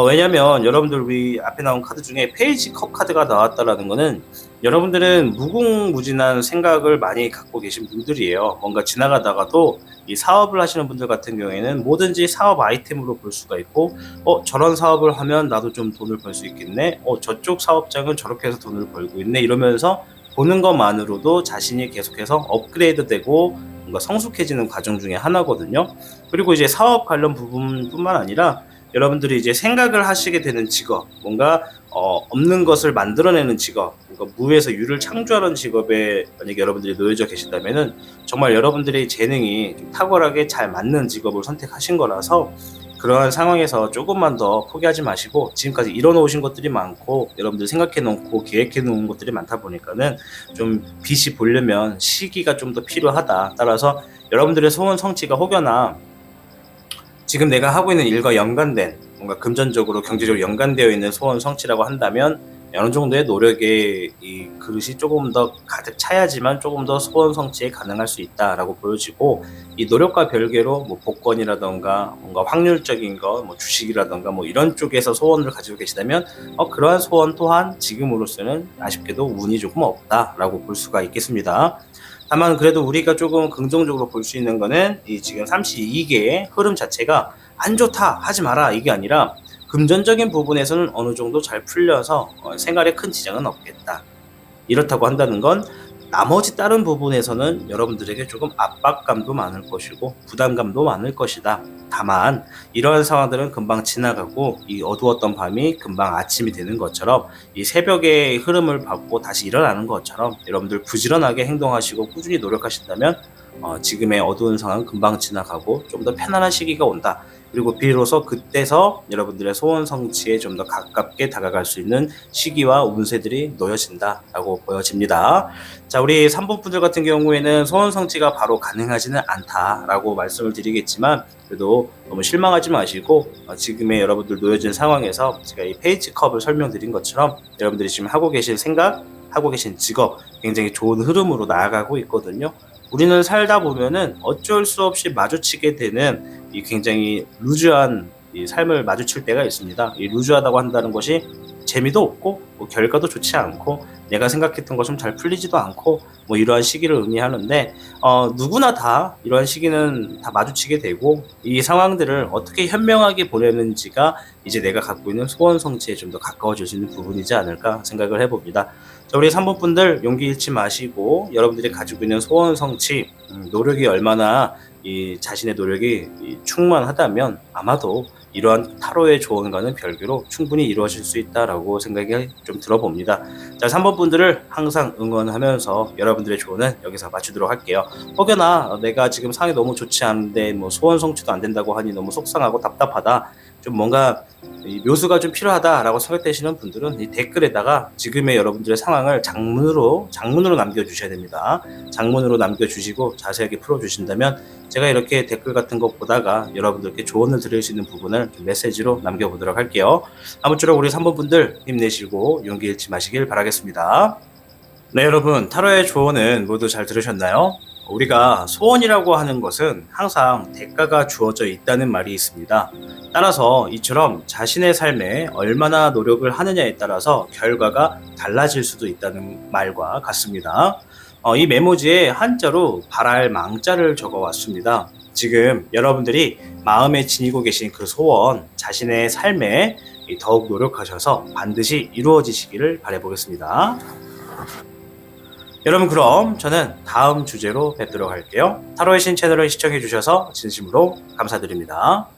왜냐면 여러분들 우리 앞에 나온 카드 중에 페이지 컵 카드가 나왔다라는 거는 여러분들은 무궁무진한 생각을 많이 갖고 계신 분들이에요. 뭔가 지나가다가도 이 사업을 하시는 분들 같은 경우에는 뭐든지 사업 아이템으로 볼 수가 있고 저런 사업을 하면 나도 좀 돈을 벌 수 있겠네. 저쪽 사업장은 저렇게 해서 돈을 벌고 있네. 이러면서 보는 것만으로도 자신이 계속해서 업그레이드되고 뭔가 성숙해지는 과정 중에 하나거든요. 그리고 이제 사업 관련 부분뿐만 아니라 여러분들이 이제 생각을 하시게 되는 직업, 뭔가 없는 것을 만들어내는 직업, 그러니까 무에서 유를 창조하는 직업에 만약에 여러분들이 놓여져 계신다면은 정말 여러분들의 재능이 탁월하게 잘 맞는 직업을 선택하신 거라서 그러한 상황에서 조금만 더 포기하지 마시고 지금까지 이뤄놓으신 것들이 많고 여러분들 생각해놓고 계획해놓은 것들이 많다 보니까는 좀 빛이 보려면 시기가 좀 더 필요하다. 따라서 여러분들의 소원 성취가 혹여나 지금 내가 하고 있는 일과 연관된 뭔가 금전적으로 경제적으로 연관되어 있는 소원 성취라고 한다면 어느 정도의 노력의 이 그릇이 조금 더 가득 차야지만 조금 더 소원 성취에 가능할 수 있다라고 보여지고 이 노력과 별개로 뭐 복권이라던가 뭔가 확률적인 거, 뭐 주식이라던가 뭐 이런 쪽에서 소원을 가지고 계시다면 그러한 소원 또한 지금으로서는 아쉽게도 운이 조금 없다라고 볼 수가 있겠습니다. 다만 그래도 우리가 조금 긍정적으로 볼 수 있는 거는 이 지금 32개의 흐름 자체가 안 좋다 하지 마라 이게 아니라 금전적인 부분에서는 어느 정도 잘 풀려서 생활에 큰 지장은 없겠다. 이렇다고 한다는 건 나머지 다른 부분에서는 여러분들에게 조금 압박감도 많을 것이고 부담감도 많을 것이다. 다만 이러한 상황들은 금방 지나가고 이 어두웠던 밤이 금방 아침이 되는 것처럼 이 새벽의 흐름을 받고 다시 일어나는 것처럼 여러분들 부지런하게 행동하시고 꾸준히 노력하신다면 지금의 어두운 상황은 금방 지나가고 좀 더 편안한 시기가 온다. 그리고 비로소 그때서 여러분들의 소원 성취에 좀 더 가깝게 다가갈 수 있는 시기와 운세들이 놓여진다라고 보여집니다. 자, 우리 3번 분들 같은 경우에는 소원 성취가 바로 가능하지는 않다라고 말씀을 드리겠지만 그래도 너무 실망하지 마시고 지금의 여러분들 놓여진 상황에서 제가 이 페이지 컵을 설명드린 것처럼 여러분들이 지금 하고 계신 생각, 하고 계신 직업 굉장히 좋은 흐름으로 나아가고 있거든요. 우리는 살다 보면은 어쩔 수 없이 마주치게 되는 이 굉장히 루즈한 이 삶을 마주칠 때가 있습니다. 이 루즈하다고 한다는 것이 재미도 없고 뭐 결과도 좋지 않고 내가 생각했던 것좀 잘 풀리지도 않고 뭐 이러한 시기를 의미하는데 누구나 다 이러한 시기는 다 마주치게 되고 이 상황들을 어떻게 현명하게 보내는지가 이제 내가 갖고 있는 소원 성취에 좀 더 가까워질 수 있는 부분이지 않을까 생각을 해봅니다. 자, 우리 3번 분들 용기 잃지 마시고 여러분들이 가지고 있는 소원 성취 노력이 얼마나 이 자신의 노력이 충만하다면 아마도 이러한 타로의 조언과는 별개로 충분히 이루어질 수 있다라고 생각이 좀 들어봅니다. 자, 3번 분들을 항상 응원하면서 여러분들의 조언은 여기서 마치도록 할게요. 혹여나 내가 지금 상황이 너무 좋지 않은데 뭐 소원 성취도 안 된다고 하니 너무 속상하고 답답하다, 좀 뭔가 묘수가 좀 필요하다라고 생각되시는 분들은 이 댓글에다가 지금의 여러분들의 상황을 장문으로 남겨주셔야 됩니다. 장문으로 남겨주시고 자세하게 풀어주신다면 제가 이렇게 댓글 같은 거 보다가 여러분들께 조언을 드릴 수 있는 부분을 좀 메시지로 남겨보도록 할게요. 아무쪼록 우리 3번 분들 힘내시고 용기 잃지 마시길 바라겠습니다. 네, 여러분, 타로의 조언은 모두 잘 들으셨나요? 우리가 소원이라고 하는 것은 항상 대가가 주어져 있다는 말이 있습니다. 따라서 이처럼 자신의 삶에 얼마나 노력을 하느냐에 따라서 결과가 달라질 수도 있다는 말과 같습니다. 이 메모지에 한자로 바랄 망자를 적어왔습니다. 지금 여러분들이 마음에 지니고 계신 그 소원, 자신의 삶에 더욱 노력하셔서 반드시 이루어지시기를 바라보겠습니다. 여러분, 그럼 저는 다음 주제로 뵙도록 할게요. 타로의 신 채널을 시청해주셔서 진심으로 감사드립니다.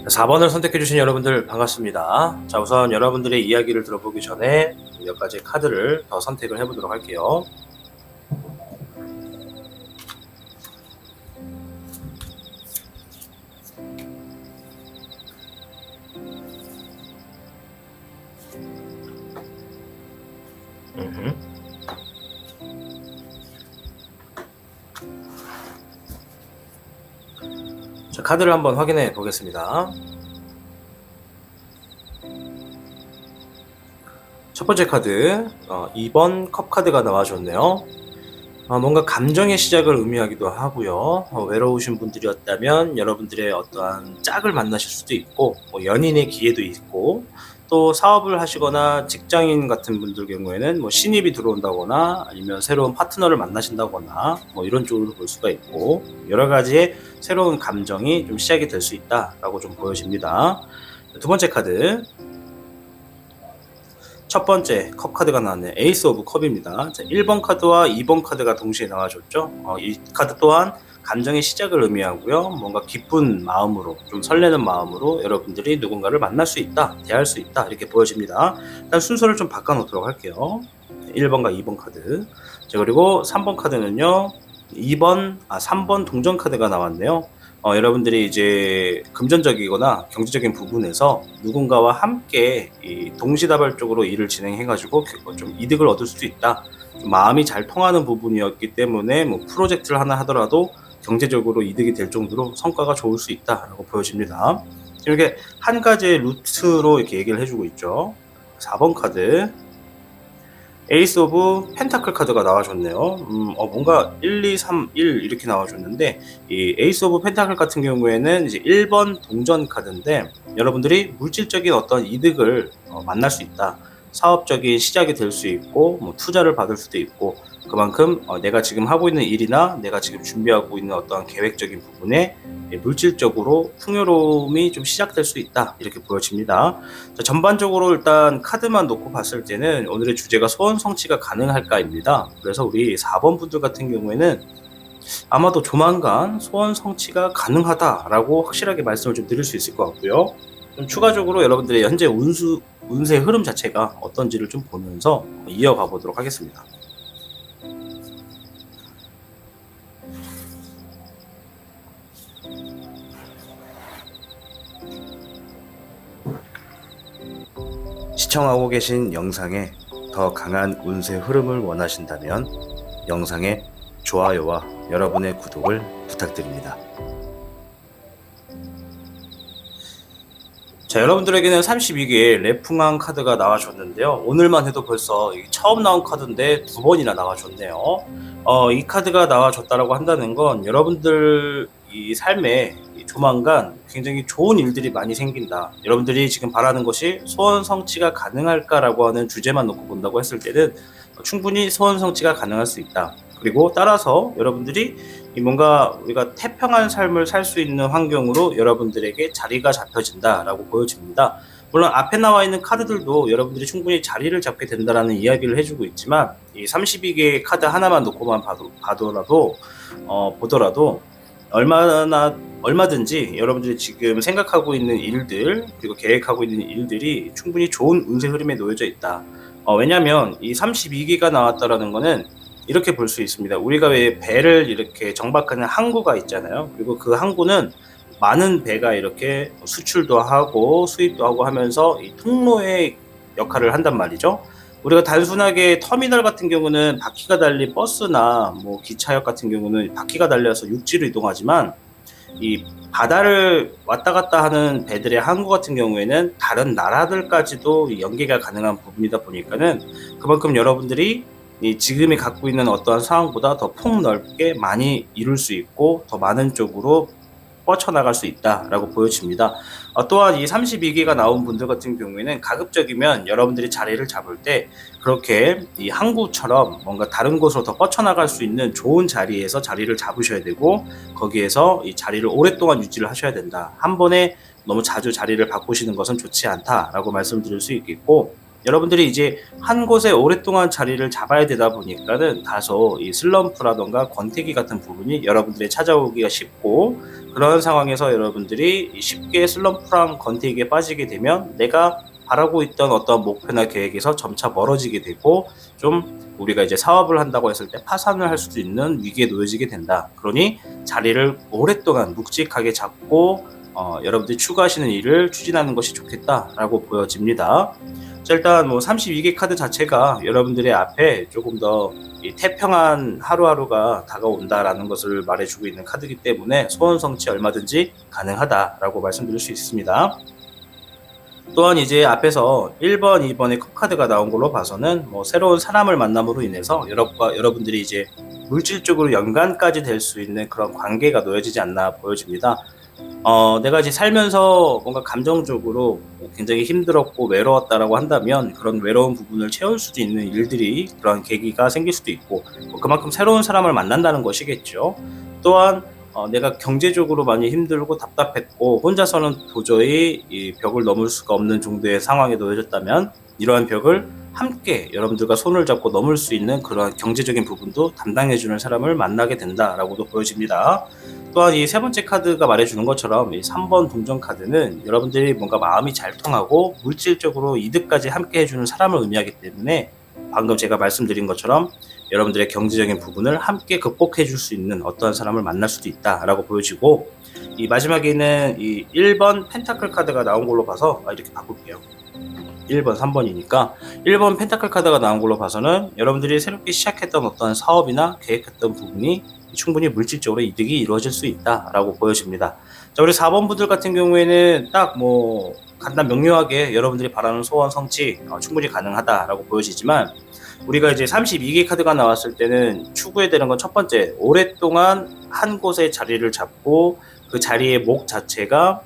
자, 4번을 선택해주신 여러분들 반갑습니다. 자, 우선 여러분들의 이야기를 들어보기 전에 몇 가지 카드를 더 선택을 해보도록 할게요. 자, 카드를 한번 확인해 보겠습니다. 첫 번째 카드, 2번 컵 카드가 나와줬네요. 뭔가 감정의 시작을 의미하기도 하고요. 외로우신 분들이었다면 여러분들의 어떠한 짝을 만나실 수도 있고, 연인의 기회도 있고, 또 사업을 하시거나 직장인 같은 분들 경우에는 신입이 들어온다거나 아니면 새로운 파트너를 만나신다거나 이런 쪽으로 볼 수가 있고, 여러 가지의 새로운 감정이 좀 시작이 될 수 있다라고 좀 보여집니다. 두 번째 카드, 첫 번째 컵 카드가 나왔네요. 에이스 오브 컵입니다. 자, 1번 카드와 2번 카드가 동시에 나와줬죠. 이 카드 또한 감정의 시작을 의미하고요. 뭔가 기쁜 마음으로, 좀 설레는 마음으로 여러분들이 누군가를 만날 수 있다, 대할 수 있다, 이렇게 보여집니다. 일단 순서를 좀 바꿔놓도록 할게요. 1번과 2번 카드. 자, 그리고 3번 카드는요, 3번 동전 카드가 나왔네요. 여러분들이 이제 금전적이거나 경제적인 부분에서 누군가와 함께 동시다발적으로 일을 진행해가지고 좀 이득을 얻을 수도 있다. 좀 마음이 잘 통하는 부분이었기 때문에 프로젝트를 하나 하더라도 경제적으로 이득이 될 정도로 성과가 좋을 수 있다라고 보여집니다. 이렇게 한 가지의 루트로 이렇게 얘기를 해주고 있죠. 4번 카드, 에이스 오브 펜타클 카드가 나와줬네요. 뭔가 1, 2, 3, 1 이렇게 나와줬는데, 이 에이스 오브 펜타클 같은 경우에는 이제 1번 동전 카드인데, 여러분들이 물질적인 어떤 이득을 만날 수 있다. 사업적인 시작이 될 수 있고, 투자를 받을 수도 있고, 그만큼 내가 지금 하고 있는 일이나 내가 지금 준비하고 있는 어떤 계획적인 부분에 물질적으로 풍요로움이 좀 시작될 수 있다, 이렇게 보여집니다. 자, 전반적으로 일단 카드만 놓고 봤을 때는 오늘의 주제가 소원 성취가 가능할까입니다. 그래서 우리 4번 분들 같은 경우에는 아마도 조만간 소원 성취가 가능하다라고 확실하게 말씀을 좀 드릴 수 있을 것 같고요. 좀 추가적으로 여러분들의 현재 운세 흐름 자체가 어떤지를 좀 보면서 이어가 보도록 하겠습니다. 시청하고 계신 영상에 더 강한 운세 흐름을 원하신다면 영상에 좋아요와 여러분의 구독을 부탁드립니다. 자, 여러분들에게는 32개의 레풍왕 카드가 나와줬는데요. 오늘만 해도 벌써 처음 나온 카드인데 2번이나 나와줬네요. 이 카드가 나와줬다라고 한다는 건 여러분들 이 삶에 조만간 굉장히 좋은 일들이 많이 생긴다. 여러분들이 지금 바라는 것이 소원 성취가 가능할까라고 하는 주제만 놓고 본다고 했을 때는 충분히 소원 성취가 가능할 수 있다. 그리고 따라서 여러분들이 뭔가 우리가 태평한 삶을 살 수 있는 환경으로 여러분들에게 자리가 잡혀진다라고 보여집니다. 물론 앞에 나와 있는 카드들도 여러분들이 충분히 자리를 잡게 된다라는 이야기를 해주고 있지만 이 32개의 카드 하나만 놓고만 보더라도 얼마든지 여러분들이 지금 생각하고 있는 일들 그리고 계획하고 있는 일들이 충분히 좋은 운세 흐름에 놓여져 있다. 왜냐하면 이 32개가 나왔다라는 거는 이렇게 볼 수 있습니다. 우리가 왜 배를 이렇게 정박하는 항구가 있잖아요. 그리고 그 항구는 많은 배가 이렇게 수출도 하고 수입도 하고 하면서 이 통로의 역할을 한단 말이죠. 우리가 단순하게 터미널 같은 경우는 바퀴가 달린 버스나 뭐 기차역 같은 경우는 바퀴가 달려서 육지로 이동하지만 이 바다를 왔다 갔다 하는 배들의 항구 같은 경우에는 다른 나라들까지도 연계가 가능한 부분이다 보니까는 그만큼 여러분들이 이 지금이 갖고 있는 어떠한 상황보다 더 폭넓게 많이 이룰 수 있고 더 많은 쪽으로 뻗쳐나갈 수 있다라고 보여집니다. 또한 이 32개가 나온 분들 같은 경우에는 가급적이면 여러분들이 자리를 잡을 때 그렇게 이 항구처럼 뭔가 다른 곳으로 더 뻗쳐나갈 수 있는 좋은 자리에서 자리를 잡으셔야 되고 거기에서 이 자리를 오랫동안 유지를 하셔야 된다. 한 번에 너무 자주 자리를 바꾸시는 것은 좋지 않다라고 말씀드릴 수 있겠고 여러분들이 이제 한 곳에 오랫동안 자리를 잡아야 되다 보니까는 다소 이 슬럼프라던가 권태기 같은 부분이 여러분들이 찾아오기가 쉽고 그런 상황에서 여러분들이 쉽게 슬럼프랑 권태기에 빠지게 되면 내가 바라고 있던 어떤 목표나 계획에서 점차 멀어지게 되고 좀 우리가 이제 사업을 한다고 했을 때 파산을 할 수도 있는 위기에 놓여지게 된다. 그러니 자리를 오랫동안 묵직하게 잡고 여러분들이 추구하시는 일을 추진하는 것이 좋겠다라고 보여집니다. 자, 일단 뭐 32개 카드 자체가 여러분들의 앞에 조금 더 태평한 하루하루가 다가온다라는 것을 말해주고 있는 카드이기 때문에 소원 성취 얼마든지 가능하다라고 말씀드릴 수 있습니다. 또한 이제 앞에서 1번, 2번의 컵카드가 나온 걸로 봐서는 뭐 새로운 사람을 만남으로 인해서 여러분들이 이제 물질적으로 연관까지 될 수 있는 그런 관계가 놓여지지 않나 보여집니다. 내가 이제 살면서 뭔가 감정적으로 굉장히 힘들었고 외로웠다라고 한다면 그런 외로운 부분을 채울 수도 있는 일들이 그런 계기가 생길 수도 있고 그만큼 새로운 사람을 만난다는 것이겠죠. 또한 내가 경제적으로 많이 힘들고 답답했고 혼자서는 도저히 이 벽을 넘을 수가 없는 정도의 상황에 놓여졌다면 이러한 벽을 함께 여러분들과 손을 잡고 넘을 수 있는 그런 경제적인 부분도 담당해주는 사람을 만나게 된다라고도 보여집니다. 또한 이 세 번째 카드가 말해주는 것처럼 이 3번 동전 카드는 여러분들이 뭔가 마음이 잘 통하고 물질적으로 이득까지 함께 해주는 사람을 의미하기 때문에 방금 제가 말씀드린 것처럼 여러분들의 경제적인 부분을 함께 극복해 줄 수 있는 어떠한 사람을 만날 수도 있다라고 보여지고 이 마지막에는 이 1번 펜타클 카드가 나온 걸로 봐서 이렇게 바꿀게요. 1번, 3번이니까 1번 펜타클 카드가 나온 걸로 봐서는 여러분들이 새롭게 시작했던 어떤 사업이나 계획했던 부분이 충분히 물질적으로 이득이 이루어질 수 있다라고 보여집니다. 자, 우리 4번 분들 같은 경우에는 딱 뭐 간단 명료하게 여러분들이 바라는 소원 성취 충분히 가능하다라고 보여지지만 우리가 이제 32개 카드가 나왔을 때는 추구해야 되는 건 첫 번째, 오랫동안 한 곳에 자리를 잡고 그 자리의 목 자체가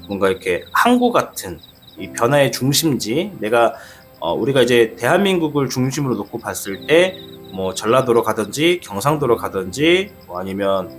뭔가 이렇게 항구 같은 이 변화의 중심지, 내가 우리가 이제 대한민국을 중심으로 놓고 봤을 때 뭐 전라도로 가든지 경상도로 가든지 뭐 아니면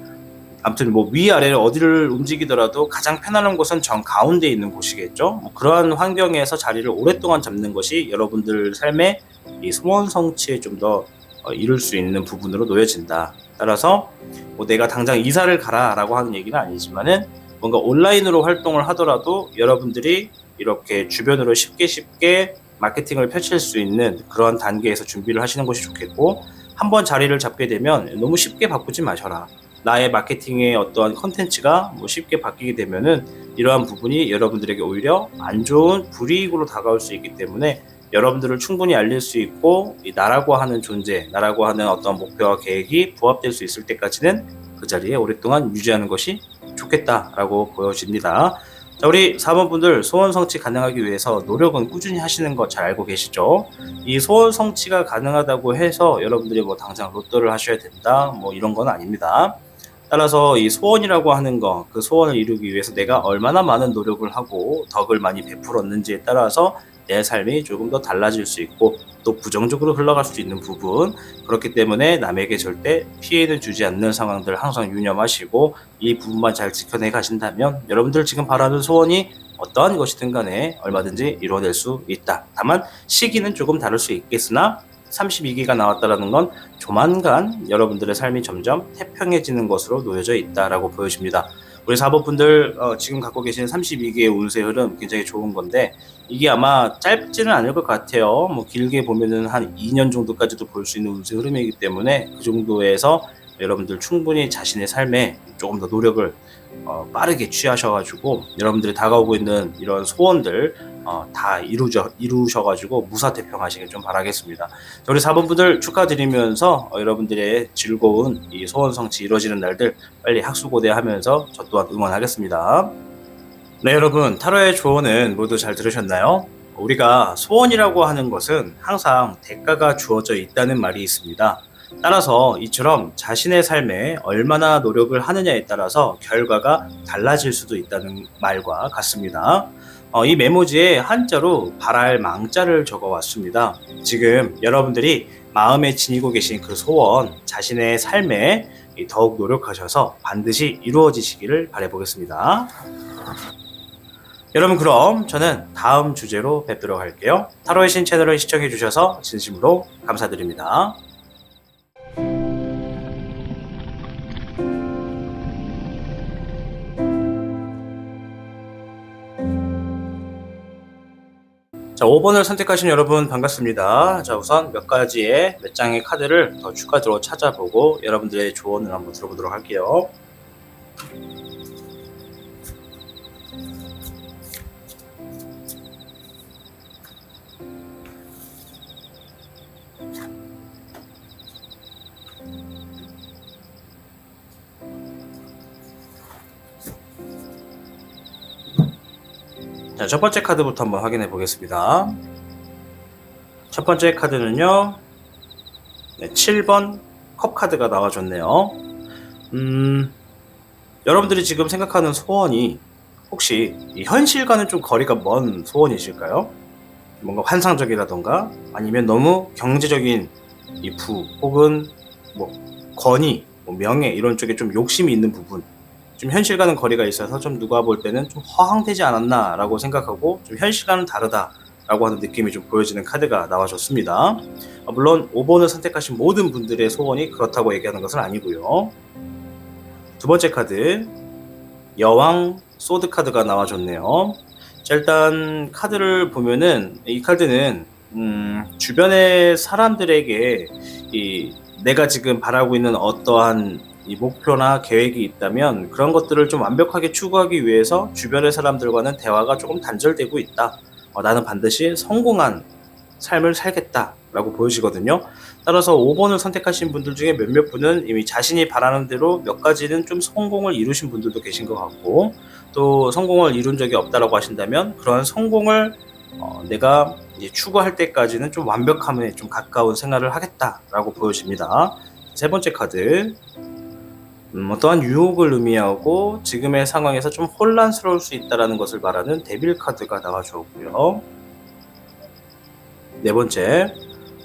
아무튼 뭐 위아래를 어디를 움직이더라도 가장 편안한 곳은 정 가운데에 있는 곳이겠죠. 뭐 그러한 환경에서 자리를 오랫동안 잡는 것이 여러분들 삶의 이 소원 성취에 좀 더 이룰 수 있는 부분으로 놓여진다. 따라서 뭐 내가 당장 이사를 가라라고 하는 얘기는 아니지만은 뭔가 온라인으로 활동을 하더라도 여러분들이 이렇게 주변으로 쉽게 마케팅을 펼칠 수 있는 그런 단계에서 준비를 하시는 것이 좋겠고, 한번 자리를 잡게 되면 너무 쉽게 바꾸지 마셔라. 나의 마케팅의 어떠한 컨텐츠가 뭐 쉽게 바뀌게 되면은 이러한 부분이 여러분들에게 오히려 안 좋은 불이익으로 다가올 수 있기 때문에 여러분들을 충분히 알릴 수 있고 이 나라고 하는 존재, 나라고 하는 어떤 목표와 계획이 부합될 수 있을 때까지는 그 자리에 오랫동안 유지하는 것이 좋겠다라고 보여집니다. 자, 우리 4번 분들 소원 성취 가능하기 위해서 노력은 꾸준히 하시는 거 잘 알고 계시죠? 이 소원 성취가 가능하다고 해서 여러분들이 뭐 당장 로또를 하셔야 된다 뭐 이런 건 아닙니다. 따라서 이 소원이라고 하는 거, 그 소원을 이루기 위해서 내가 얼마나 많은 노력을 하고 덕을 많이 베풀었는지에 따라서 내 삶이 조금 더 달라질 수 있고 또 부정적으로 흘러갈 수도 있는 부분, 그렇기 때문에 남에게 절대 피해는 주지 않는 상황들 항상 유념하시고 이 부분만 잘 지켜내 가신다면 여러분들 지금 바라는 소원이 어떠한 것이든 간에 얼마든지 이루어낼 수 있다. 다만 시기는 조금 다를 수 있겠으나 32기가 나왔다는 건 조만간 여러분들의 삶이 점점 태평해지는 것으로 놓여져 있다라고 보여집니다. 우리 4번 분들 지금 갖고 계신 32기의 운세 흐름 굉장히 좋은 건데 이게 아마 짧지는 않을 것 같아요. 뭐 길게 보면은 한 2년 정도까지도 볼 수 있는 운세 흐름이기 때문에 그 정도에서 여러분들 충분히 자신의 삶에 조금 더 노력을 빠르게 취하셔가지고 여러분들이 다가오고 있는 이런 소원들 다 이루셔가지고 무사태평하시길 좀 바라겠습니다. 우리 4번 분들 축하드리면서 여러분들의 즐거운 이 소원 성취 이루어지는 날들 빨리 학수고대하면서 저 또한 응원하겠습니다. 네, 여러분 타로의 조언은 모두 잘 들으셨나요? 우리가 소원이라고 하는 것은 항상 대가가 주어져 있다는 말이 있습니다. 따라서 이처럼 자신의 삶에 얼마나 노력을 하느냐에 따라서 결과가 달라질 수도 있다는 말과 같습니다. 이 메모지에 한자로 바랄 망자를 적어왔습니다. 지금 여러분들이 마음에 지니고 계신 그 소원, 자신의 삶에 더욱 노력하셔서 반드시 이루어지시기를 바라보겠습니다. 여러분 그럼 저는 다음 주제로 뵙도록 할게요. 타로의 신 채널을 시청해 주셔서 진심으로 감사드립니다. 자, 5번을 선택하신 여러분 반갑습니다. 자, 우선 몇 장의 카드를 더 추가적으로 찾아보고 여러분들의 조언을 한번 들어보도록 할게요. 자, 첫 번째 카드부터 한번 확인해 보겠습니다. 첫 번째 카드는요, 7번 컵 카드가 나와줬네요. 여러분들이 지금 생각하는 소원이 혹시 이 현실과는 좀 거리가 먼 소원이실까요? 뭔가 환상적이라던가 아니면 너무 경제적인 이 부 혹은 뭐 권위, 명예 이런 쪽에 좀 욕심이 있는 부분, 좀 현실과는 거리가 있어서 좀 누가 볼 때는 좀 허황되지 않았나 라고 생각하고 좀 현실과는 다르다 라고 하는 느낌이 좀 보여지는 카드가 나와줬습니다. 물론 5번을 선택하신 모든 분들의 소원이 그렇다고 얘기하는 것은 아니고요. 두 번째 카드 여왕 소드 카드가 나와줬네요. 자, 일단 카드를 보면은 이 카드는 주변의 사람들에게 내가 지금 바라고 있는 어떠한 이 목표나 계획이 있다면 그런 것들을 좀 완벽하게 추구하기 위해서 주변의 사람들과는 대화가 조금 단절되고 있다. 나는 반드시 성공한 삶을 살겠다라고 보여지거든요. 따라서 5번을 선택하신 분들 중에 몇몇 분은 이미 자신이 바라는 대로 몇 가지는 좀 성공을 이루신 분들도 계신 것 같고 또 성공을 이룬 적이 없다라고 하신다면 그런 성공을 내가 이제 추구할 때까지는 좀 완벽함에 좀 가까운 생활을 하겠다라고 보여집니다. 세 번째 카드 어떠한 유혹을 의미하고 지금의 상황에서 좀 혼란스러울 수 있다는 것을 말하는 데빌 카드가 나와주었고요. 네 번째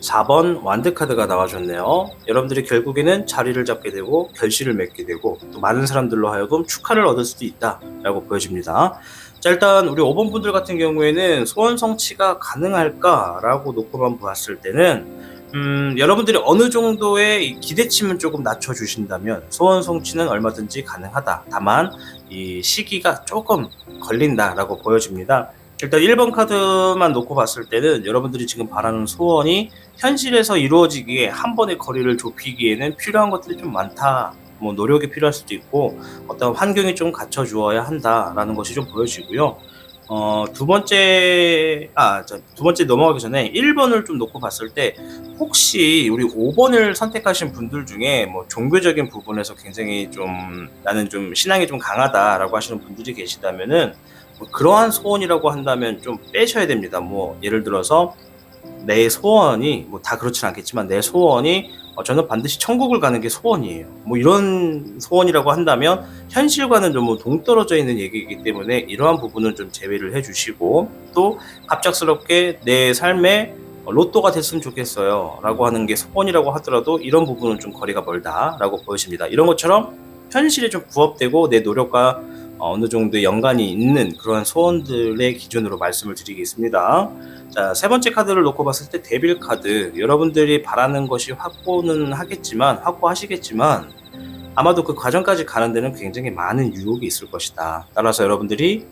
4번 완드 카드가 나와줬네요. 여러분들이 결국에는 자리를 잡게 되고 결실을 맺게 되고 또 많은 사람들로 하여금 축하를 얻을 수도 있다라고 보여집니다. 자, 일단 우리 5번 분들 같은 경우에는 소원 성취가 가능할까라고 놓고만 보았을 때는 여러분들이 어느 정도의 기대치만 조금 낮춰주신다면 소원 성취는 얼마든지 가능하다. 다만 이 시기가 조금 걸린다라고 보여집니다. 일단 1번 카드만 놓고 봤을 때는 여러분들이 지금 바라는 소원이 현실에서 이루어지기에 한 번의 거리를 좁히기에는 필요한 것들이 좀 많다. 뭐 노력이 필요할 수도 있고 어떤 환경이 좀 갖춰주어야 한다라는 것이 좀 보여지고요. 두 번째 넘어가기 전에 1번을 좀 놓고 봤을 때 혹시 우리 5번을 선택하신 분들 중에 뭐 종교적인 부분에서 굉장히 좀 나는 좀 신앙이 좀 강하다라고 하시는 분들이 계시다면은 뭐 그러한 소원이라고 한다면 좀 빼셔야 됩니다. 뭐 예를 들어서 내 소원이 뭐 다 그렇진 않겠지만 내 소원이 저는 반드시 천국을 가는 게 소원이에요. 뭐 이런 소원이라고 한다면 현실과는 좀 동떨어져 있는 얘기이기 때문에 이러한 부분은 좀 제외를 해주시고 또 갑작스럽게 내 삶에 로또가 됐으면 좋겠어요 라고 하는 게 소원이라고 하더라도 이런 부분은 좀 거리가 멀다 라고 보여집니다. 이런 것처럼 현실에 좀 부합되고 내 노력과 어느 정도의 연관이 있는 그런 소원들의 기준으로 말씀을 드리겠습니다. 자, 세 번째 카드를 놓고 봤을 때 데빌 카드. 여러분들이 바라는 것이 확고하시겠지만 아마도 그 과정까지 가는 데는 굉장히 많은 유혹이 있을 것이다. 따라서 여러분들이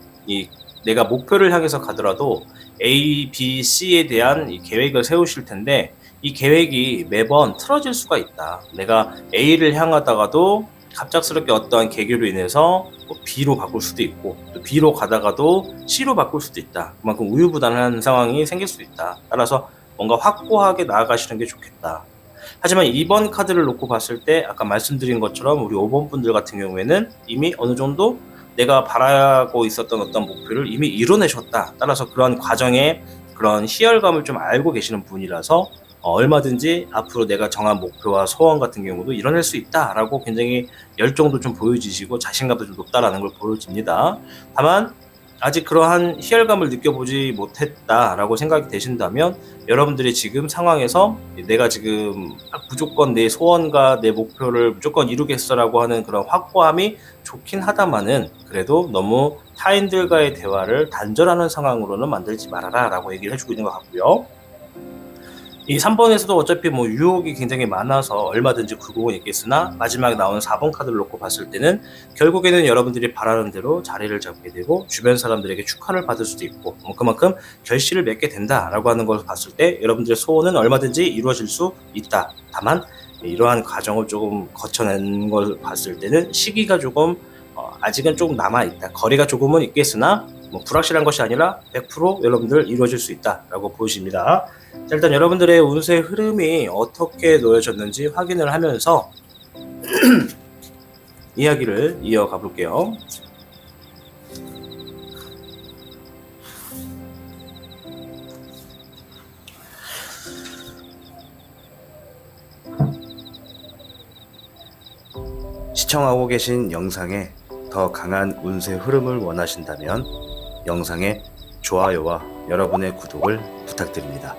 내가 목표를 향해서 가더라도 A, B, C에 대한 이 계획을 세우실 텐데 이 계획이 매번 틀어질 수가 있다. 내가 A를 향하다가도 갑작스럽게 어떠한 계기로 인해서 B로 바꿀 수도 있고 또 B로 가다가도 C로 바꿀 수도 있다. 그만큼 우유부단한 상황이 생길 수 있다. 따라서 뭔가 확고하게 나아가시는 게 좋겠다. 하지만 2번 카드를 놓고 봤을 때 아까 말씀드린 것처럼 우리 5번 분들 같은 경우에는 이미 어느 정도 내가 바라고 있었던 어떤 목표를 이미 이뤄내셨다. 따라서 그런 과정에 그런 희열감을 좀 알고 계시는 분이라서 얼마든지 앞으로 내가 정한 목표와 소원 같은 경우도 이뤄낼 수 있다라고 굉장히 열정도 좀 보여지시고 자신감도 좀 높다라는 걸 보여집니다. 다만 아직 그러한 희열감을 느껴보지 못했다라고 생각이 되신다면 여러분들이 지금 상황에서 내가 지금 무조건 내 소원과 내 목표를 무조건 이루겠어라고 하는 그런 확고함이 좋긴 하다마는 그래도 너무 타인들과의 대화를 단절하는 상황으로는 만들지 말아라 라고 얘기를 해주고 있는 것 같고요. 이 3번에서도 어차피 유혹이 굉장히 많아서 얼마든지 굴곡은 있겠으나 마지막에 나오는 4번 카드를 놓고 봤을 때는 결국에는 여러분들이 바라는 대로 자리를 잡게 되고 주변 사람들에게 축하를 받을 수도 있고 그만큼 결실을 맺게 된다라고 하는 걸 봤을 때 여러분들의 소원은 얼마든지 이루어질 수 있다. 다만 이러한 과정을 조금 거쳐낸 걸 봤을 때는 시기가 조금 아직은 조금 남아있다. 거리가 조금은 있겠으나 불확실한 것이 아니라 100% 여러분들 이루어질 수 있다라고 보여집니다. 자, 일단 여러분들의 운세 흐름이 어떻게 놓여졌는지 확인을 하면서 이야기를 이어가 볼게요. 시청하고 계신 영상에 더 강한 운세 흐름을 원하신다면 영상에 좋아요와 여러분의 구독을 부탁드립니다.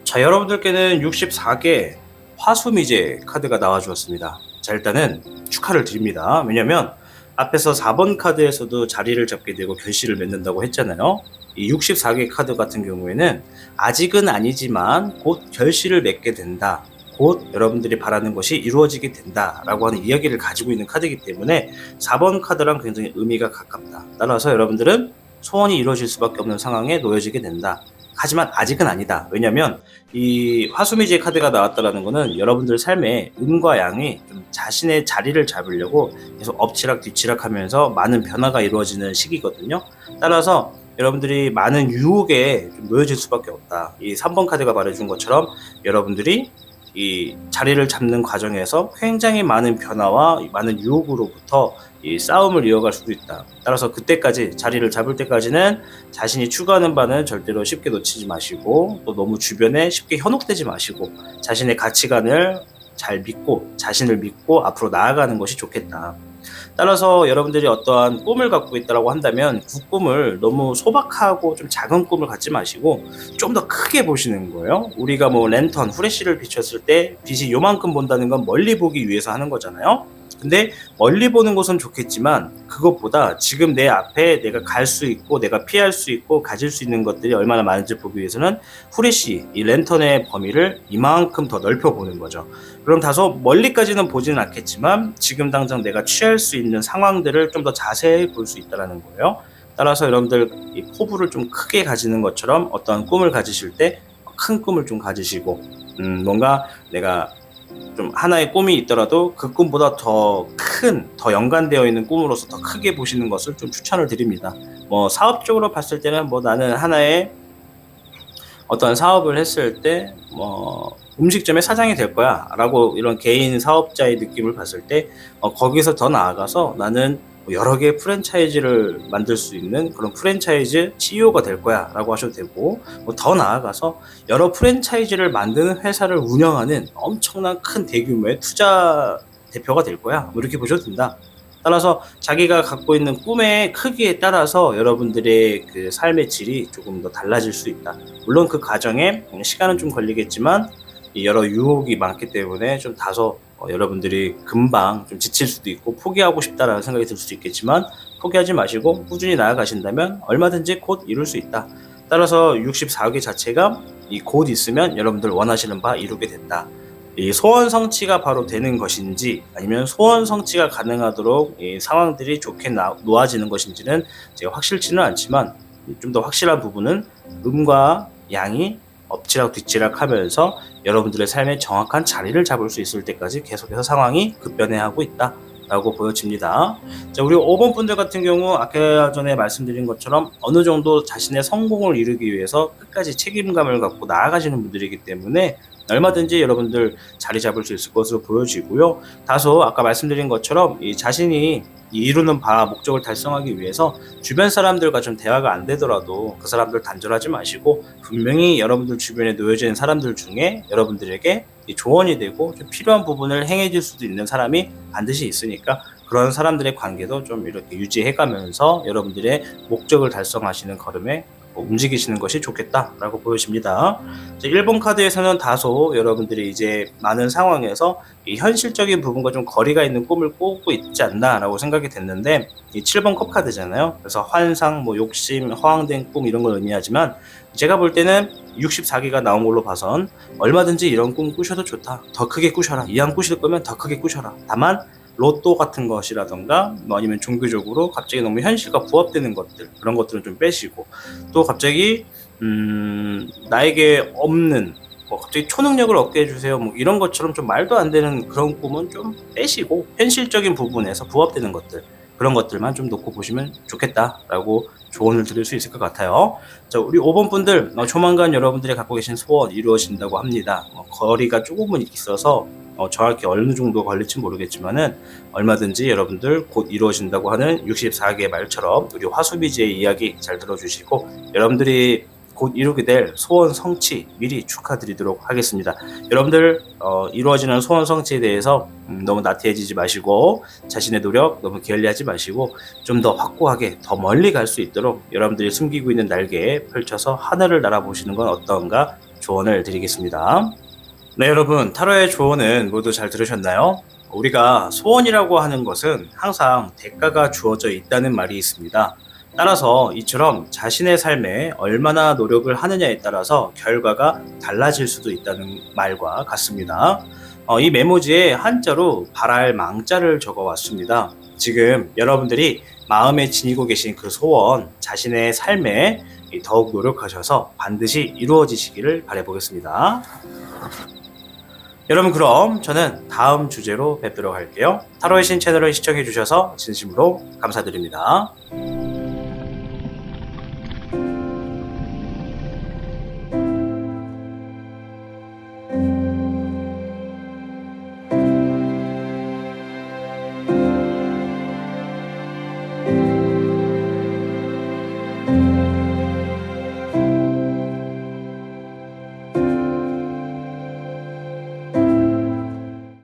자, 여러분들께는 64개 화수미제 카드가 나와주었습니다. 자, 일단은 축하를 드립니다. 왜냐면 앞에서 4번 카드에서도 자리를 잡게 되고 결실을 맺는다고 했잖아요. 이 64개 카드 같은 경우에는 아직은 아니지만 곧 결실을 맺게 된다. 곧 여러분들이 바라는 것이 이루어지게 된다라고 하는 이야기를 가지고 있는 카드이기 때문에 4번 카드랑 굉장히 의미가 가깝다. 따라서 여러분들은 소원이 이루어질 수밖에 없는 상황에 놓여지게 된다. 하지만 아직은 아니다. 왜냐면 이 화수미제 카드가 나왔다라는 거는 여러분들 삶에 음과 양이 좀 자신의 자리를 잡으려고 계속 엎치락 뒤치락 하면서 많은 변화가 이루어지는 시기거든요. 따라서 여러분들이 많은 유혹에 좀 놓여질 수밖에 없다. 이 3번 카드가 말해준 것처럼 여러분들이 이 자리를 잡는 과정에서 굉장히 많은 변화와 많은 유혹으로부터 이 싸움을 이어갈 수도 있다. 따라서 그때까지 자리를 잡을 때까지는 자신이 추구하는 바는 절대로 쉽게 놓치지 마시고 또 너무 주변에 쉽게 현혹되지 마시고 자신의 가치관을 잘 믿고 자신을 믿고 앞으로 나아가는 것이 좋겠다. 따라서 여러분들이 어떠한 꿈을 갖고 있다고 한다면 그 꿈을 너무 소박하고 좀 작은 꿈을 갖지 마시고 좀 더 크게 보시는 거예요. 우리가 랜턴, 후레쉬를 비췄을 때 빛이 요만큼 본다는 건 멀리 보기 위해서 하는 거잖아요. 근데 멀리 보는 것은 좋겠지만 그것보다 지금 내 앞에 내가 갈 수 있고 내가 피할 수 있고 가질 수 있는 것들이 얼마나 많은지 보기 위해서는 후레쉬, 이 랜턴의 범위를 이만큼 더 넓혀보는 거죠. 그럼 다소 멀리까지는 보지는 않겠지만 지금 당장 내가 취할 수 있는 상황들을 좀 더 자세히 볼 수 있다는 거예요. 따라서 여러분들 이 포부를 좀 크게 가지는 것처럼 어떤 꿈을 가지실 때 큰 꿈을 좀 가지시고 뭔가 내가 좀 하나의 꿈이 있더라도 그 꿈보다 더 연관되어 있는 꿈으로서 더 크게 보시는 것을 좀 추천을 드립니다. 사업적으로 봤을 때는 나는 하나의 어떤 사업을 했을 때 음식점의 사장이 될 거야 라고 이런 개인 사업자의 느낌을 봤을 때 거기서 더 나아가서 나는 여러 개의 프랜차이즈를 만들 수 있는 그런 프랜차이즈 CEO가 될 거야 라고 하셔도 되고, 더 나아가서 여러 프랜차이즈를 만드는 회사를 운영하는 엄청난 큰 대규모의 투자 대표가 될 거야, 이렇게 보셔도 된다. 따라서 자기가 갖고 있는 꿈의 크기에 따라서 여러분들의 그 삶의 질이 조금 더 달라질 수 있다. 물론 그 과정에 시간은 좀 걸리겠지만 여러 유혹이 많기 때문에 좀 다소 여러분들이 금방 좀 지칠 수도 있고 포기하고 싶다라는 생각이 들 수도 있겠지만, 포기하지 마시고 꾸준히 나아가신다면 얼마든지 곧 이룰 수 있다. 따라서 64기 자체가 이 곧 있으면 여러분들 원하시는 바 이루게 된다. 이 소원 성취가 바로 되는 것인지 아니면 소원 성취가 가능하도록 이 상황들이 좋게 놓아지는 것인지는 제가 확실치는 않지만, 좀 더 확실한 부분은 음과 양이 엎치락 뒤치락 하면서 여러분들의 삶의 정확한 자리를 잡을 수 있을 때까지 계속해서 상황이 급변해하고 있다 라고 보여집니다. 자, 우리 5번 분들 같은 경우 아까 전에 말씀드린 것처럼 어느 정도 자신의 성공을 이루기 위해서 끝까지 책임감을 갖고 나아가시는 분들이기 때문에 얼마든지 여러분들 자리 잡을 수 있을 것으로 보여지고요. 다소 아까 말씀드린 것처럼 이 자신이 이루는 바 목적을 달성하기 위해서 주변 사람들과 좀 대화가 안 되더라도 그 사람들 단절하지 마시고, 분명히 여러분들 주변에 놓여져 있는 사람들 중에 여러분들에게 조언이 되고 좀 필요한 부분을 행해줄 수도 있는 사람이 반드시 있으니까, 그런 사람들의 관계도 좀 이렇게 유지해가면서 여러분들의 목적을 달성하시는 걸음에 움직이시는 것이 좋겠다라고 보여집니다. 1번 카드에서는 다소 여러분들이 이제 많은 상황에서 이 현실적인 부분과 좀 거리가 있는 꿈을 꾸고 있지 않나라고 생각이 됐는데, 이 7번 컵 카드잖아요. 그래서 환상, 욕심, 허황된 꿈 이런 걸 의미하지만, 제가 볼 때는 64기가 나온 걸로 봐선 얼마든지 이런 꿈 꾸셔도 좋다. 더 크게 꾸셔라. 이왕 꾸실 거면 더 크게 꾸셔라. 다만 로또 같은 것이라던가 아니면 종교적으로 갑자기 너무 현실과 부합되는 것들, 그런 것들은 좀 빼시고, 또 갑자기 나에게 없는 갑자기 초능력을 얻게 해주세요 이런 것처럼 좀 말도 안 되는 그런 꿈은 좀 빼시고, 현실적인 부분에서 부합되는 것들, 그런 것들만 좀 놓고 보시면 좋겠다라고 조언을 드릴 수 있을 것 같아요. 자, 우리 5번 분들 조만간 여러분들이 갖고 계신 소원 이루어진다고 합니다. 거리가 조금은 있어서 정확히 어느 정도 걸릴지 모르겠지만은 얼마든지 여러분들 곧 이루어진다고 하는 64개의 말처럼 우리 화수비지의 이야기 잘 들어주시고, 여러분들이 곧 이루게 될 소원 성취 미리 축하드리도록 하겠습니다. 여러분들 이루어지는 소원 성취에 대해서 너무 나태해지지 마시고, 자신의 노력 너무 게을리하지 마시고 좀 더 확고하게 더 멀리 갈 수 있도록 여러분들이 숨기고 있는 날개 펼쳐서 하늘을 날아보시는 건 어떤가 조언을 드리겠습니다. 네, 여러분, 타로의 조언은 모두 잘 들으셨나요? 우리가 소원이라고 하는 것은 항상 대가가 주어져 있다는 말이 있습니다. 따라서 이처럼 자신의 삶에 얼마나 노력을 하느냐에 따라서 결과가 달라질 수도 있다는 말과 같습니다. 이 메모지에 한자로 바랄 망자를 적어왔습니다. 지금 여러분들이 마음에 지니고 계신 그 소원, 자신의 삶에 더욱 노력하셔서 반드시 이루어지시기를 바라보겠습니다. 여러분, 그럼 저는 다음 주제로 뵙도록 할게요. 타로의 신 채널을 시청해주셔서 진심으로 감사드립니다.